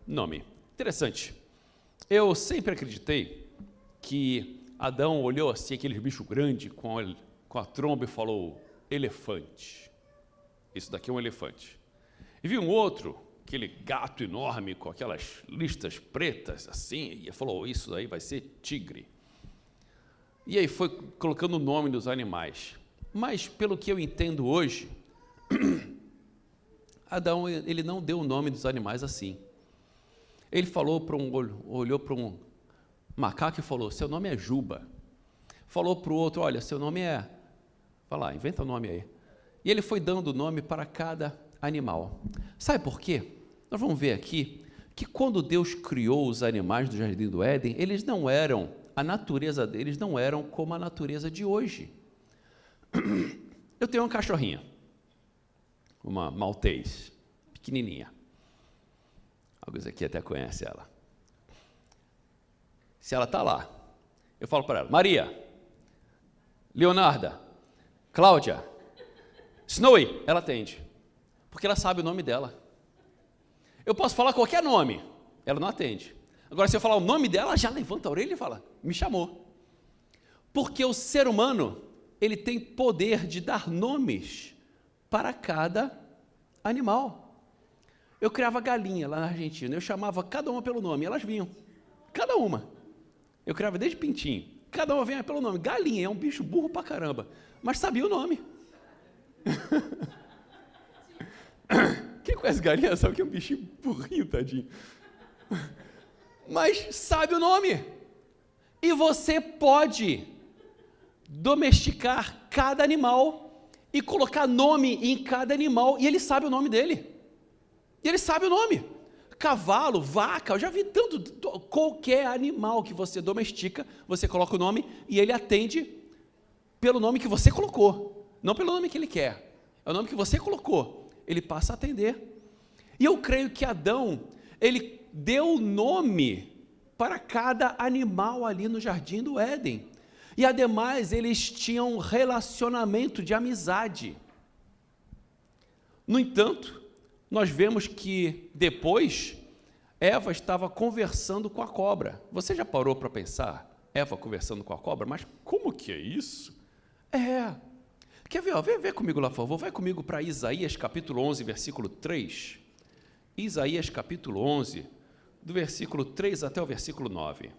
nome. Interessante. Eu sempre acreditei que Adão olhou assim, aquele bicho grande com a tromba e falou, elefante. Isso daqui é um elefante. E viu um outro, aquele gato enorme com aquelas listas pretas assim, e falou, isso aí vai ser tigre. E aí foi colocando o nome dos animais. Mas, pelo que eu entendo hoje, Adão, ele não deu o nome dos animais assim. Ele olhou para um macaco e falou, seu nome é Juba. Falou para o outro, olha, seu nome é... Vai lá, inventa o nome aí. E ele foi dando o nome para cada animal. Sabe por quê? Nós vamos ver aqui que quando Deus criou os animais do Jardim do Éden, a natureza deles não eram como a natureza de hoje. Eu tenho uma cachorrinha, uma maltês, pequenininha. Alguns aqui até conhecem ela. Se ela está lá, eu falo para ela: Maria, Leonarda, Cláudia, Snowy, ela atende, porque ela sabe o nome dela. Eu posso falar qualquer nome, ela não atende. Agora, se eu falar o nome dela, ela já levanta a orelha e fala: me chamou. Porque o ser humano, ele tem poder de dar nomes para cada animal. Eu criava galinha lá na Argentina, eu chamava cada uma pelo nome, elas vinham, cada uma. Eu criava desde pintinho, cada uma vinha pelo nome. Galinha é um bicho burro pra caramba, mas sabia o nome. Quem conhece galinha sabe que é um bichinho burrinho, tadinho. Mas sabe o nome. E você pode domesticar cada animal e colocar nome em cada animal, e ele sabe o nome dele. E ele sabe o nome. Cavalo, vaca, eu já vi tanto, qualquer animal que você domestica, você coloca o nome e ele atende pelo nome que você colocou, não pelo nome que ele quer, é o nome que você colocou, ele passa a atender. E eu creio que Adão, ele deu nome para cada animal ali no Jardim do Éden, e ademais eles tinham um relacionamento de amizade. No entanto, nós vemos que depois Eva estava conversando com a cobra. Você já parou para pensar? Eva conversando com a cobra? Mas como que é isso? Quer ver? Ó, vê comigo lá, por favor. Vai comigo para Isaías capítulo 11, versículo 3. Isaías capítulo 11, do versículo 3 até o versículo 9.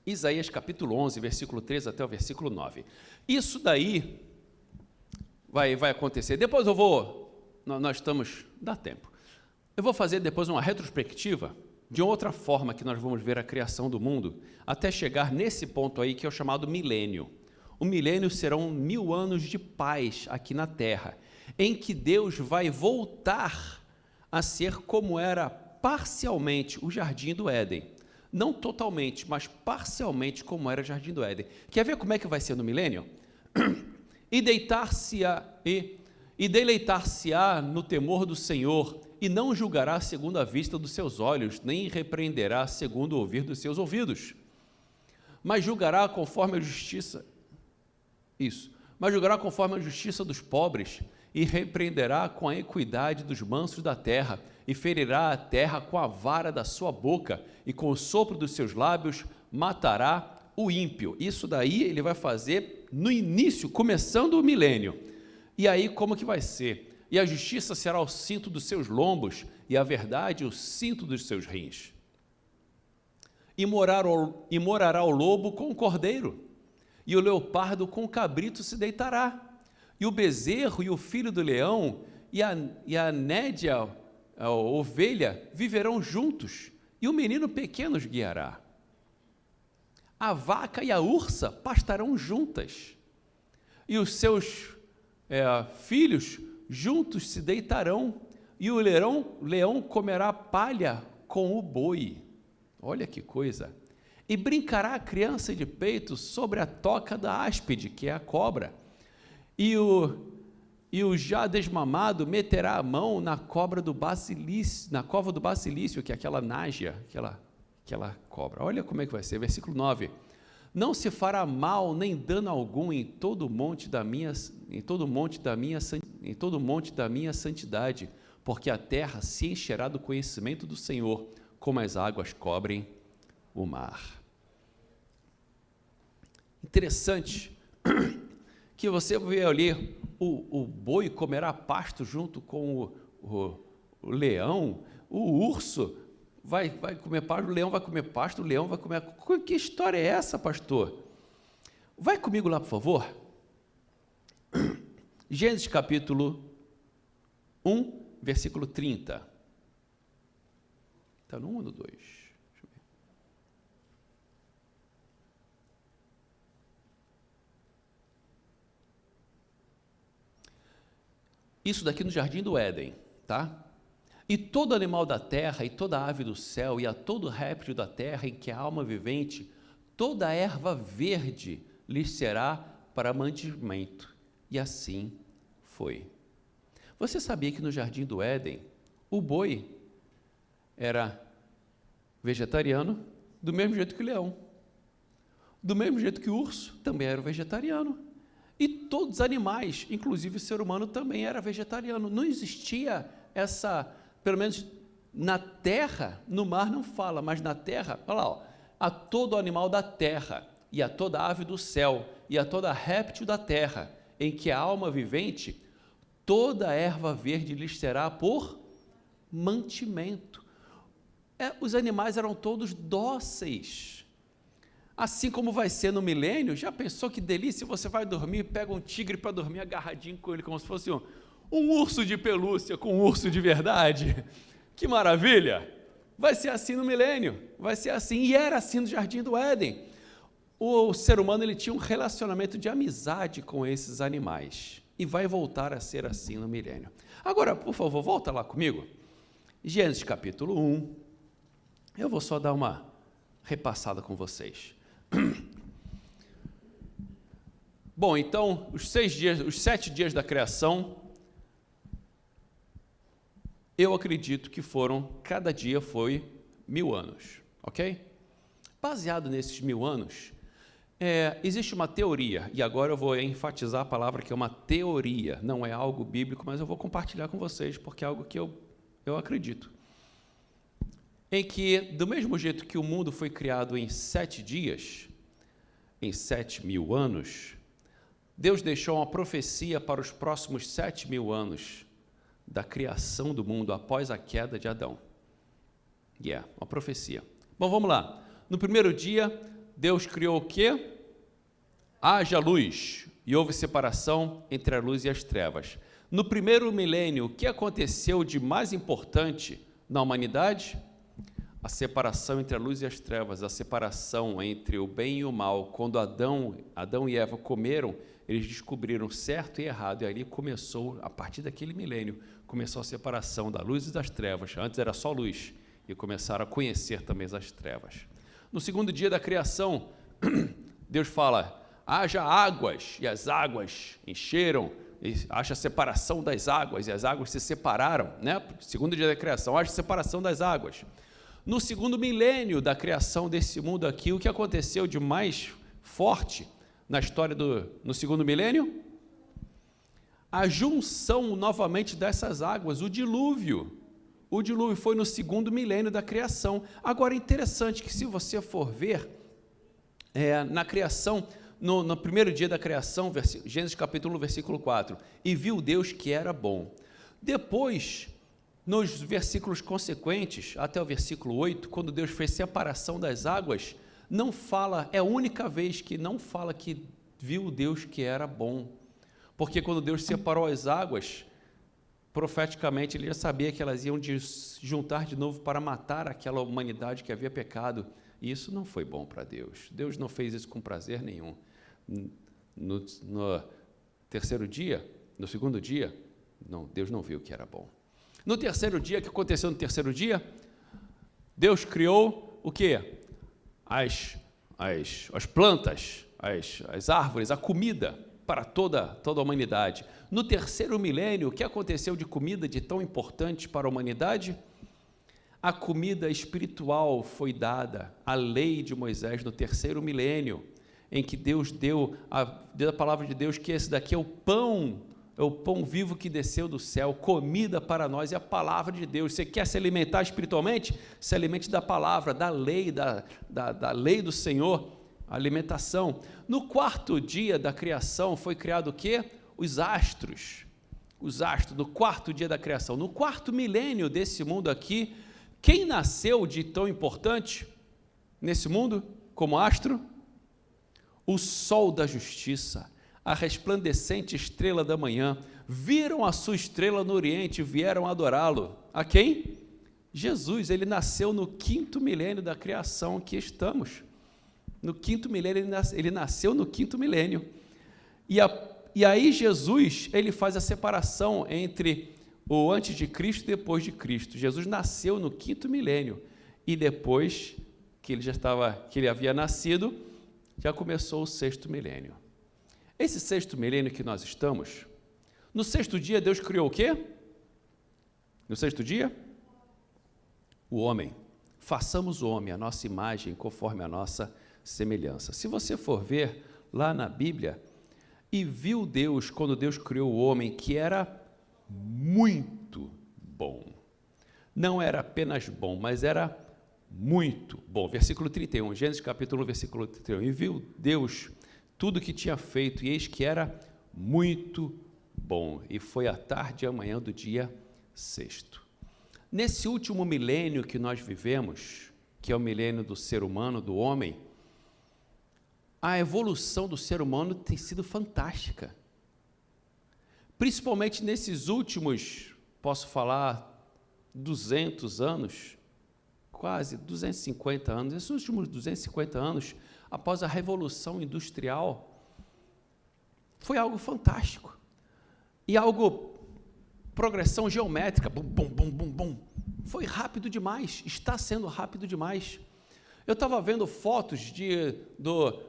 Isaías capítulo 11, versículo 3 até o versículo 9. Isso daí vai acontecer. Depois dá tempo. Eu vou fazer depois uma retrospectiva de outra forma que nós vamos ver a criação do mundo, até chegar nesse ponto aí que é o chamado milênio. O milênio serão 1000 anos de paz aqui na Terra, em que Deus vai voltar a ser como era parcialmente o Jardim do Éden. Não totalmente, mas parcialmente como era o Jardim do Éden. Quer ver como é que vai ser no milênio? E deleitar-se-á no temor do Senhor, e não julgará segundo a vista dos seus olhos, nem repreenderá segundo o ouvir dos seus ouvidos, mas julgará conforme a justiça, mas julgará conforme a justiça dos pobres, e repreenderá com a equidade dos mansos da terra, e ferirá a terra com a vara da sua boca, e com o sopro dos seus lábios matará o ímpio. Isso daí ele vai fazer no início, começando o milênio. E aí como que vai ser? E a justiça será o cinto dos seus lombos, e a verdade o cinto dos seus rins. E morará o lobo com o cordeiro, e o leopardo com o cabrito se deitará, e o bezerro e o filho do leão e a nédia, a ovelha, viverão juntos, e o menino pequeno os guiará. A vaca e a ursa pastarão juntas, e os seus filhos juntos se deitarão, e o leão comerá palha com o boi. Olha que coisa! E brincará a criança de peito sobre a toca da áspide, que é a cobra, e o já desmamado meterá a mão na cova do basilício, que é aquela nágia, aquela cobra. Olha como é que vai ser, versículo 9. Não se fará mal nem dano algum em todo o monte da minha santidade, porque a terra se encherá do conhecimento do Senhor, como as águas cobrem o mar. Interessante que você vê ali, o boi comerá pasto junto com o leão, o urso vai comer pasto, o leão vai comer pasto, o leão vai comer... Que história é essa, pastor? Vai comigo lá, por favor. Gênesis capítulo 1, versículo 30. Está no 1 ou no 2? Deixa eu ver. Isso daqui no Jardim do Éden, tá? E todo animal da terra, e toda ave do céu, e a todo réptil da terra em que há alma vivente, toda erva verde lhes será para mantimento. E assim foi. Você sabia que no Jardim do Éden, o boi era vegetariano, do mesmo jeito que o leão, do mesmo jeito que o urso também era vegetariano, e todos os animais, inclusive o ser humano, também era vegetariano. Não existia essa, pelo menos na terra, no mar não fala, mas na terra, olha lá, ó, a todo animal da terra, e a toda ave do céu, e a toda réptil da terra, em que a alma vivente, toda erva verde lhes será por mantimento. Os animais eram todos dóceis, assim como vai ser no milênio. Já pensou que delícia? Você vai dormir, pega um tigre para dormir agarradinho com ele, como se fosse um urso de pelúcia com um urso de verdade. Que maravilha! Vai ser assim no milênio, vai ser assim, e era assim no Jardim do Éden. O ser humano ele tinha um relacionamento de amizade com esses animais, e vai voltar a ser assim no milênio. Agora, por favor, volta lá comigo, Gênesis capítulo 1, eu vou só dar uma repassada com vocês. Bom, então, os 7 dias da criação, eu acredito que cada dia foi 1000 anos, ok? Baseado nesses 1000 anos, existe uma teoria, e agora eu vou enfatizar a palavra que é uma teoria, não é algo bíblico, mas eu vou compartilhar com vocês, porque é algo que eu acredito. Em que, do mesmo jeito que o mundo foi criado em 7 dias, em 7.000 anos, Deus deixou uma profecia para os próximos 7.000 anos da criação do mundo após a queda de Adão. Uma profecia. Bom, vamos lá. No primeiro dia, Deus criou o quê? Haja luz, e houve separação entre a luz e as trevas. No primeiro milênio, o que aconteceu de mais importante na humanidade? A separação entre a luz e as trevas, a separação entre o bem e o mal. Quando Adão e Eva comeram, eles descobriram certo e errado, e ali começou, a partir daquele milênio, começou a separação da luz e das trevas. Antes era só luz, e começaram a conhecer também as trevas. No segundo dia da criação, Deus fala, haja águas, e as águas encheram, e haja separação das águas, e as águas se separaram, né? Segundo dia da criação, haja separação das águas. No segundo milênio da criação desse mundo aqui, o que aconteceu de mais forte na história no segundo milênio? A junção novamente dessas águas, o dilúvio. O dilúvio foi no segundo milênio da criação. Agora, é interessante que se você for ver, na criação, no primeiro dia da criação, Gênesis capítulo 1, versículo 4, e viu Deus que era bom. Depois, nos versículos consequentes, até o versículo 8, quando Deus fez separação das águas, não fala, é a única vez que não fala que viu Deus que era bom, porque quando Deus separou as águas, profeticamente ele já sabia que elas iam juntar de novo para matar aquela humanidade que havia pecado, e isso não foi bom para Deus. Deus não fez isso com prazer nenhum. No terceiro dia, no segundo dia, não, Deus não viu que era bom. No terceiro dia, o que aconteceu no terceiro dia? Deus criou o quê? As plantas, as árvores, a comida para toda a humanidade. No terceiro milênio, o que aconteceu de comida de tão importante para a humanidade? A comida espiritual foi dada, a lei de Moisés no terceiro milênio, em que Deus deu a palavra de Deus, que esse daqui é o pão vivo que desceu do céu, comida para nós, é a palavra de Deus. Você quer se alimentar espiritualmente? Se alimente da palavra, da lei, da lei do Senhor, a alimentação. No quarto dia da criação foi criado o quê? Os astros, no quarto dia da criação. No quarto milênio desse mundo aqui, quem nasceu de tão importante nesse mundo como astro? O sol da justiça, a resplandecente estrela da manhã, viram a sua estrela no oriente e vieram adorá-lo. A quem? Jesus. Ele nasceu no quinto milênio da criação que estamos. No quinto milênio, ele nasceu no quinto milênio. E E aí Jesus, ele faz a separação entre o antes de Cristo e depois de Cristo. Jesus nasceu no 5º milênio, e depois que ele havia nascido, já começou o 6º milênio. Esse 6º milênio que nós estamos, no 6º dia Deus criou o quê? No 6º dia? O homem. Façamos o homem, a nossa imagem, conforme a nossa semelhança. Se você for ver lá na Bíblia, e viu Deus, quando Deus criou o homem, que era muito bom. Não era apenas bom, mas era muito bom. Versículo 31, Gênesis capítulo 1, versículo 31. E viu Deus tudo que tinha feito, e eis que era muito bom. E foi a tarde e a manhã do dia 6º. Nesse último milênio que nós vivemos, que é o milênio do ser humano, do homem, a evolução do ser humano tem sido fantástica. Principalmente nesses últimos, posso falar, 200 anos, quase 250 anos, esses últimos 250 anos, após a Revolução Industrial, foi algo fantástico. E algo, progressão geométrica, bum, bum, bum, bum, bum. Foi rápido demais, está sendo rápido demais. Eu estava vendo fotos do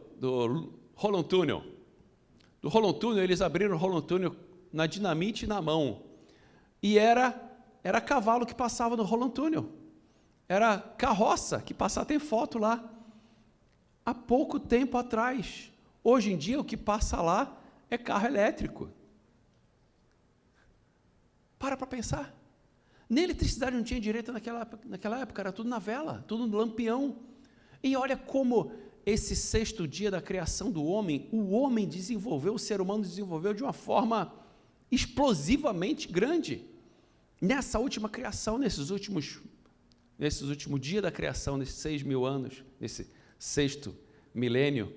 Holland Tunnel. Do Holland Tunnel, eles abriram o Holland Tunnel na dinamite na mão. E era cavalo que passava no Holland Tunnel. Era carroça que passava, tem foto lá. Há pouco tempo atrás. Hoje em dia, o que passa lá é carro elétrico. Para pensar. Nem eletricidade não tinha direito naquela época, era tudo na vela, tudo no lampião. E olha como esse 6º dia da criação do homem, o homem desenvolveu, o ser humano desenvolveu de uma forma explosivamente grande. Nessa última criação, nesses últimos dias da criação, nesses 6.000 anos, nesse 6º milênio.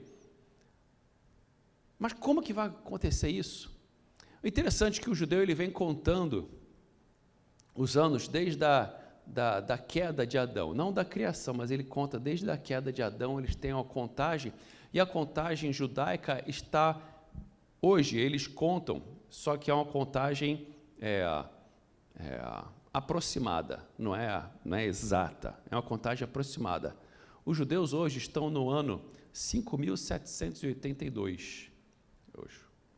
Mas como que vai acontecer isso? O interessante é que o judeu ele vem contando os anos desde da queda de Adão, não da criação, mas ele conta desde a queda de Adão, eles têm uma contagem, e a contagem judaica está, hoje eles contam, só que é uma contagem aproximada, não é exata, é uma contagem aproximada. Os judeus hoje estão no ano 5.782,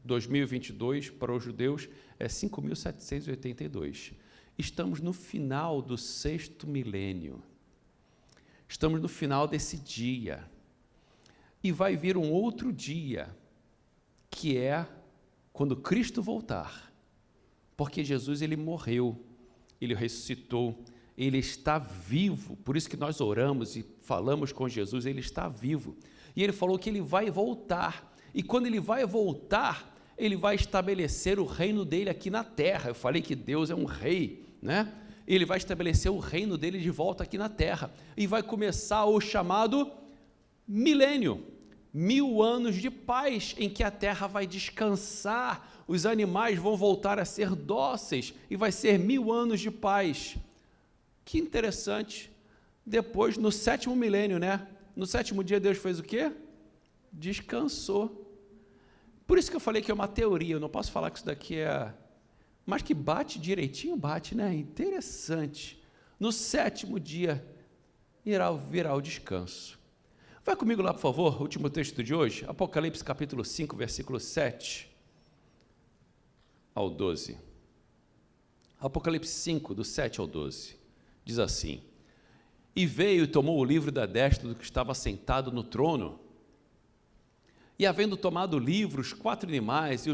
2022 para os judeus é 5.782. Estamos no final do 6º milênio, estamos no final desse dia, e vai vir um outro dia, que é quando Cristo voltar, porque Jesus ele morreu, ele ressuscitou, ele está vivo, por isso que nós oramos e falamos com Jesus, ele está vivo, e ele falou que ele vai voltar, e quando ele vai voltar, ele vai estabelecer o reino dele aqui na terra. Eu falei que Deus é um rei, né? Ele vai estabelecer o reino dele de volta aqui na terra, e vai começar o chamado milênio, 1000 anos de paz, em que a terra vai descansar, os animais vão voltar a ser dóceis, e vai ser 1000 anos de paz. Que interessante. Depois, no 7º milênio, né? No 7º dia, Deus fez o quê? Descansou. Por isso que eu falei que é uma teoria, eu não posso falar que isso daqui é... Mas que bate direitinho, bate, né? Interessante. No 7º dia, virá o descanso. Vai comigo lá, por favor, último texto de hoje, Apocalipse capítulo 5, versículo 7 ao 12. Apocalipse 5, do 7 ao 12, diz assim: E veio e tomou o livro da destra do que estava sentado no trono, e havendo tomado o livro, os 4 animais e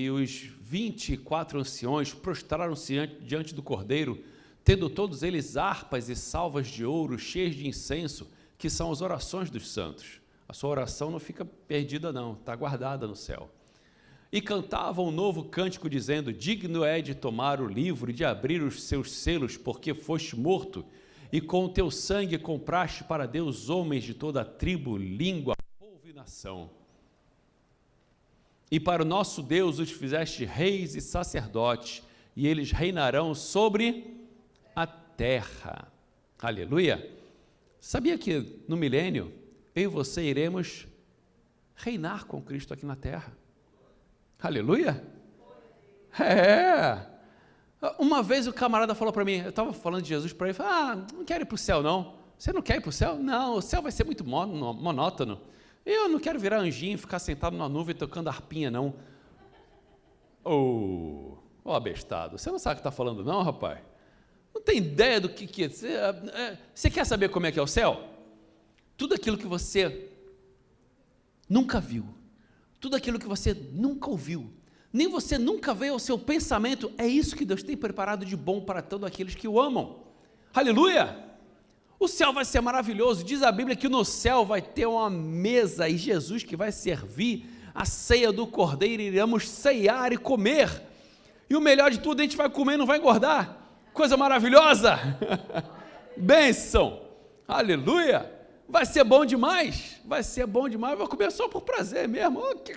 os 24 anciões prostraram-se diante do Cordeiro, tendo todos eles harpas e salvas de ouro cheias de incenso, que são as orações dos santos. A sua oração não fica perdida não, está guardada no céu. E cantavam um novo cântico, dizendo: Digno é de tomar o livro e de abrir os seus selos, porque foste morto, e com o teu sangue compraste para Deus homens de toda a tribo, língua, povo e nação. E para o nosso Deus os fizeste reis e sacerdotes, e eles reinarão sobre a terra. Aleluia! Sabia que no milênio, eu e você iremos reinar com Cristo aqui na terra? Aleluia? É. Uma vez o camarada falou para mim, eu estava falando de Jesus para ele, falou, não quero ir para o céu não. Você não quer ir para o céu? Não, o céu vai ser muito monótono. Eu não quero virar anjinho e ficar sentado na nuvem tocando harpinha não. Abestado, você não sabe o que está falando não, rapaz? Não tem ideia do que é. Você quer saber como é que é o céu? Tudo aquilo que você nunca viu, tudo aquilo que você nunca ouviu, nem você nunca veio ao seu pensamento, é isso que Deus tem preparado de bom para todos aqueles que o amam. Aleluia! O céu vai ser maravilhoso, diz a Bíblia que no céu vai ter uma mesa e Jesus que vai servir a ceia do Cordeiro, iremos ceiar e comer, e o melhor de tudo, a gente vai comer e não vai engordar, coisa maravilhosa, bênção, aleluia, vai ser bom demais, vou comer só por prazer mesmo, que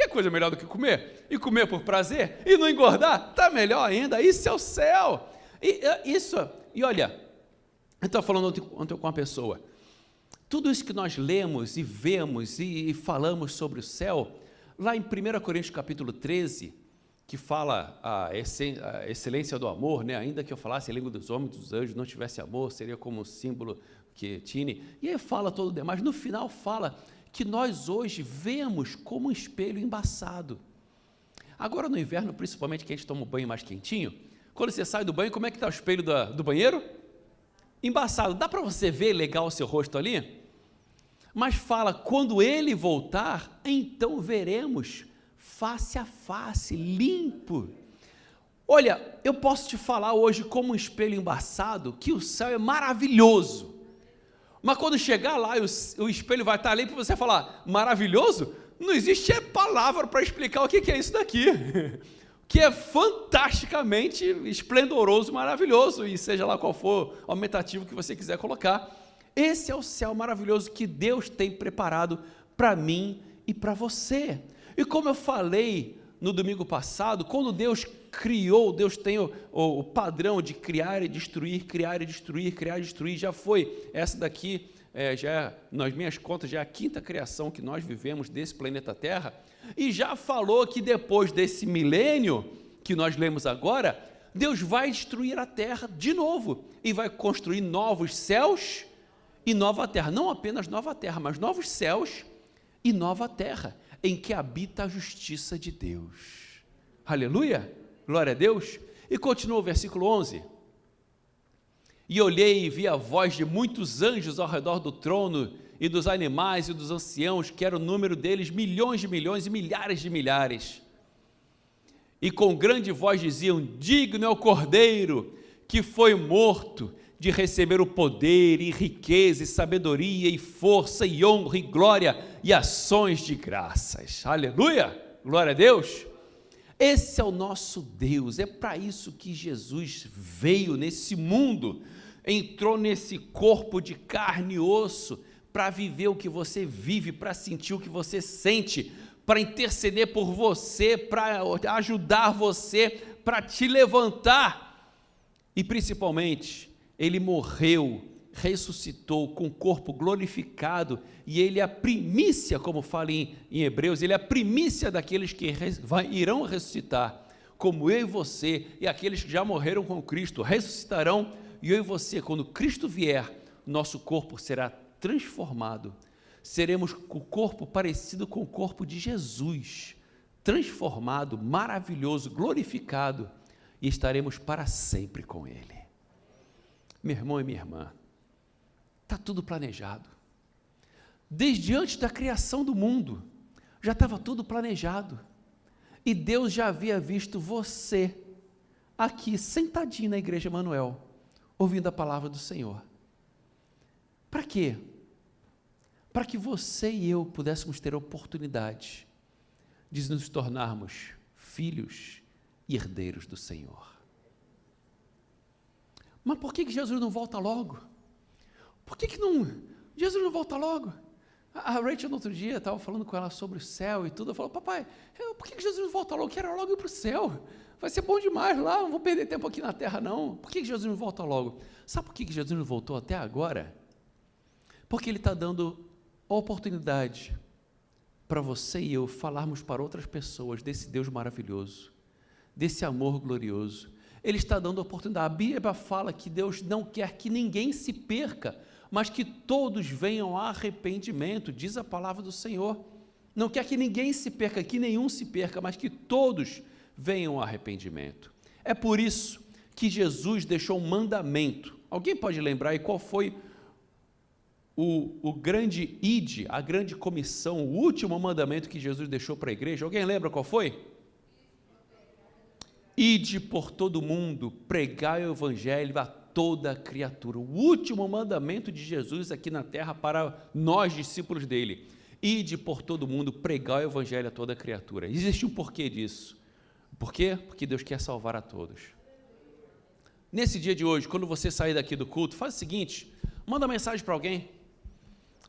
coisa melhor do que comer, e comer por prazer, e não engordar, está melhor ainda, isso é o céu, e olha, eu estava falando ontem com uma pessoa, tudo isso que nós lemos e vemos e falamos sobre o céu, lá em 1 Coríntios capítulo 13, que fala a excelência do amor, né? Ainda que eu falasse a língua dos homens, dos anjos, não tivesse amor, seria como um símbolo que tine, e aí fala todo o demais, no final fala que nós hoje vemos como um espelho embaçado. Agora no inverno, principalmente que a gente toma um banho mais quentinho, quando você sai do banho, como é que está o espelho do banheiro? Embaçado, dá para você ver legal o seu rosto ali? Mas fala, quando ele voltar, então veremos face a face, limpo. Olha, eu posso te falar hoje como um espelho embaçado, que o céu é maravilhoso, mas quando chegar lá, o espelho vai estar ali para você falar, maravilhoso? Não existe palavra para explicar o que é isso daqui, que é fantasticamente esplendoroso, maravilhoso, e seja lá qual for o aumentativo que você quiser colocar, esse é o céu maravilhoso que Deus tem preparado para mim e para você. E como eu falei no domingo passado, quando Deus criou, Deus tem o padrão de criar e destruir, já foi, essa daqui, nas minhas contas, já é a 5ª criação que nós vivemos desse planeta Terra, e já falou que depois desse milênio, que nós lemos agora, Deus vai destruir a terra de novo, e vai construir novos céus e nova terra, não apenas nova terra, mas novos céus e nova terra, em que habita a justiça de Deus. Aleluia, glória a Deus. E continua o versículo 11, e olhei e vi a voz de muitos anjos ao redor do trono, e dos animais e dos anciãos, que era o número deles, milhões de milhões e milhares de milhares, e com grande voz diziam, digno é o Cordeiro, que foi morto, de receber o poder, e riqueza, e sabedoria, e força, e honra, e glória, e ações de graças. Aleluia, glória a Deus. Esse é o nosso Deus, é para isso que Jesus veio nesse mundo, entrou nesse corpo de carne e osso, para viver o que você vive, para sentir o que você sente, para interceder por você, para ajudar você, para te levantar, e principalmente, ele morreu, ressuscitou com o corpo glorificado, e ele é a primícia, como fala em Hebreus, ele é a primícia daqueles que irão ressuscitar, como eu e você, e aqueles que já morreram com Cristo, ressuscitarão, e eu e você, quando Cristo vier, nosso corpo será transformado, seremos com o corpo parecido com o corpo de Jesus, transformado, maravilhoso, glorificado, e estaremos para sempre com Ele. Meu irmão e minha irmã, está tudo planejado, desde antes da criação do mundo, já estava tudo planejado, e Deus já havia visto você, aqui, sentadinho na igreja Emanuel, ouvindo a palavra do Senhor. Para quê? Para que você e eu pudéssemos ter a oportunidade de nos tornarmos filhos e herdeiros do Senhor. Mas por que Jesus não volta logo? Por que Jesus não volta logo? A Rachel no outro dia, estava falando com ela sobre o céu e tudo, ela falou, papai, por que Jesus não volta logo? Eu quero logo ir para o céu, vai ser bom demais lá, não vou perder tempo aqui na terra não. Por que Jesus não volta logo? Sabe por que Jesus não voltou até agora? Porque Ele está dando a oportunidade para você e eu falarmos para outras pessoas desse Deus maravilhoso, desse amor glorioso. Ele está dando oportunidade. A Bíblia fala que Deus não quer que ninguém se perca, mas que todos venham a arrependimento, diz a palavra do Senhor. Não quer que ninguém se perca, que nenhum se perca, mas que todos venham a arrependimento. É por isso que Jesus deixou um mandamento. Alguém pode lembrar aí qual foi o grande ide, a grande comissão, o último mandamento que Jesus deixou para a igreja? Alguém lembra qual foi? Ide por todo mundo, pregai o evangelho a toda criatura. O último mandamento de Jesus aqui na terra para nós, discípulos dele. Ide por todo mundo, pregai o evangelho a toda criatura. Existe um porquê disso. Por quê? Porque Deus quer salvar a todos. Nesse dia de hoje, quando você sair daqui do culto, faz o seguinte, manda mensagem para alguém,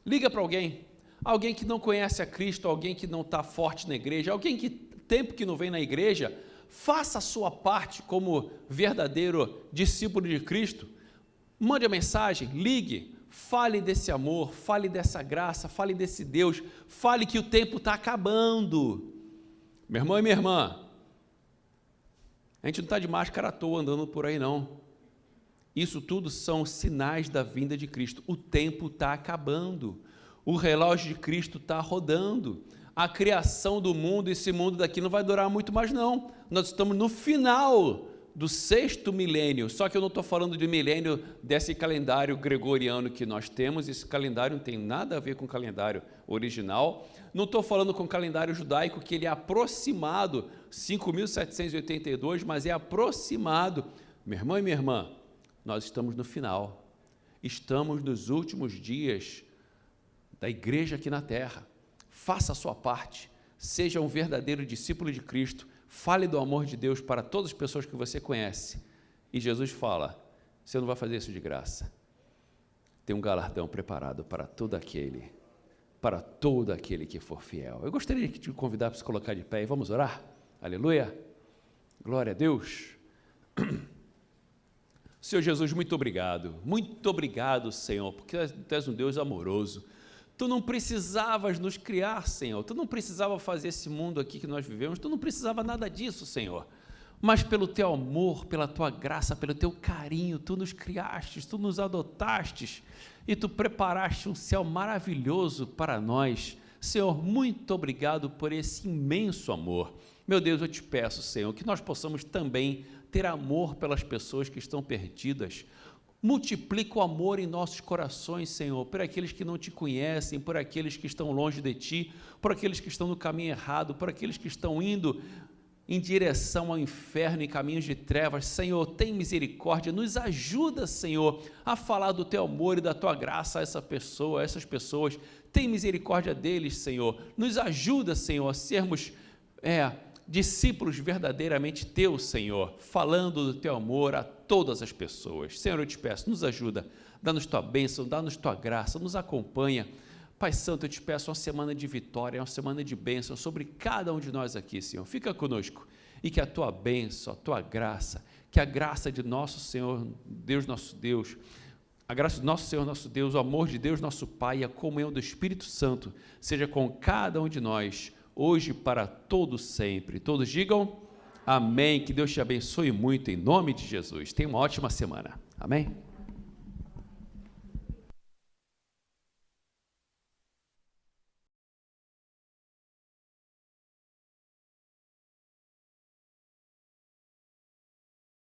liga para alguém que não conhece a Cristo, alguém que não está forte na igreja, alguém que tempo que não vem na igreja. Faça a sua parte como verdadeiro discípulo de Cristo, mande a mensagem, ligue, fale desse amor, fale dessa graça, fale desse Deus, fale que o tempo está acabando. Meu irmão e minha irmã, a gente não está de máscara à toa andando por aí não, isso tudo são sinais da vinda de Cristo. O tempo está acabando, o relógio de Cristo está rodando, a criação do mundo, esse mundo daqui não vai durar muito mais não, nós estamos no final do 6º milênio, só que eu não estou falando de milênio desse calendário gregoriano que nós temos, esse calendário não tem nada a ver com o calendário original, não estou falando com o calendário judaico, que ele é aproximado, 5.782, mas é aproximado. Meu irmão e minha irmã, nós estamos no final, estamos nos últimos dias da igreja aqui na terra. Faça a sua parte, seja um verdadeiro discípulo de Cristo, fale do amor de Deus para todas as pessoas que você conhece, e Jesus fala, você não vai fazer isso de graça, tem um galardão preparado para todo aquele que for fiel. Eu gostaria de te convidar para se colocar de pé e vamos orar, aleluia, glória a Deus. Senhor Jesus, muito obrigado Senhor, porque Tu és um Deus amoroso. Tu não precisavas nos criar, Senhor, Tu não precisava fazer esse mundo aqui que nós vivemos, Tu não precisava nada disso, Senhor, mas pelo Teu amor, pela Tua graça, pelo Teu carinho, Tu nos criastes, Tu nos adotastes, e Tu preparaste um céu maravilhoso para nós. Senhor, muito obrigado por esse imenso amor. Meu Deus, eu te peço, Senhor, que nós possamos também ter amor pelas pessoas que estão perdidas. Multiplica o amor em nossos corações, Senhor, por aqueles que não Te conhecem, por aqueles que estão longe de Ti, por aqueles que estão no caminho errado, por aqueles que estão indo em direção ao inferno, em caminhos de trevas. Senhor, tem misericórdia, nos ajuda, Senhor, a falar do Teu amor e da Tua graça a essas pessoas, tem misericórdia deles, Senhor, nos ajuda, Senhor, a sermos discípulos verdadeiramente Teus, Senhor, falando do Teu amor a todas as pessoas. Senhor, eu te peço, nos ajuda, dá-nos Tua bênção, dá-nos Tua graça, nos acompanha. Pai Santo, eu te peço uma semana de vitória, uma semana de bênção sobre cada um de nós aqui, Senhor. Fica conosco e que a Tua bênção, a Tua graça, que a graça de nosso Senhor, Deus nosso Deus, a graça do nosso Senhor, nosso Deus, o amor de Deus, nosso Pai, e a comunhão do Espírito Santo seja com cada um de nós, hoje para todos sempre. Todos digam amém, que Deus te abençoe muito em nome de Jesus. Tenha uma ótima semana. Amém?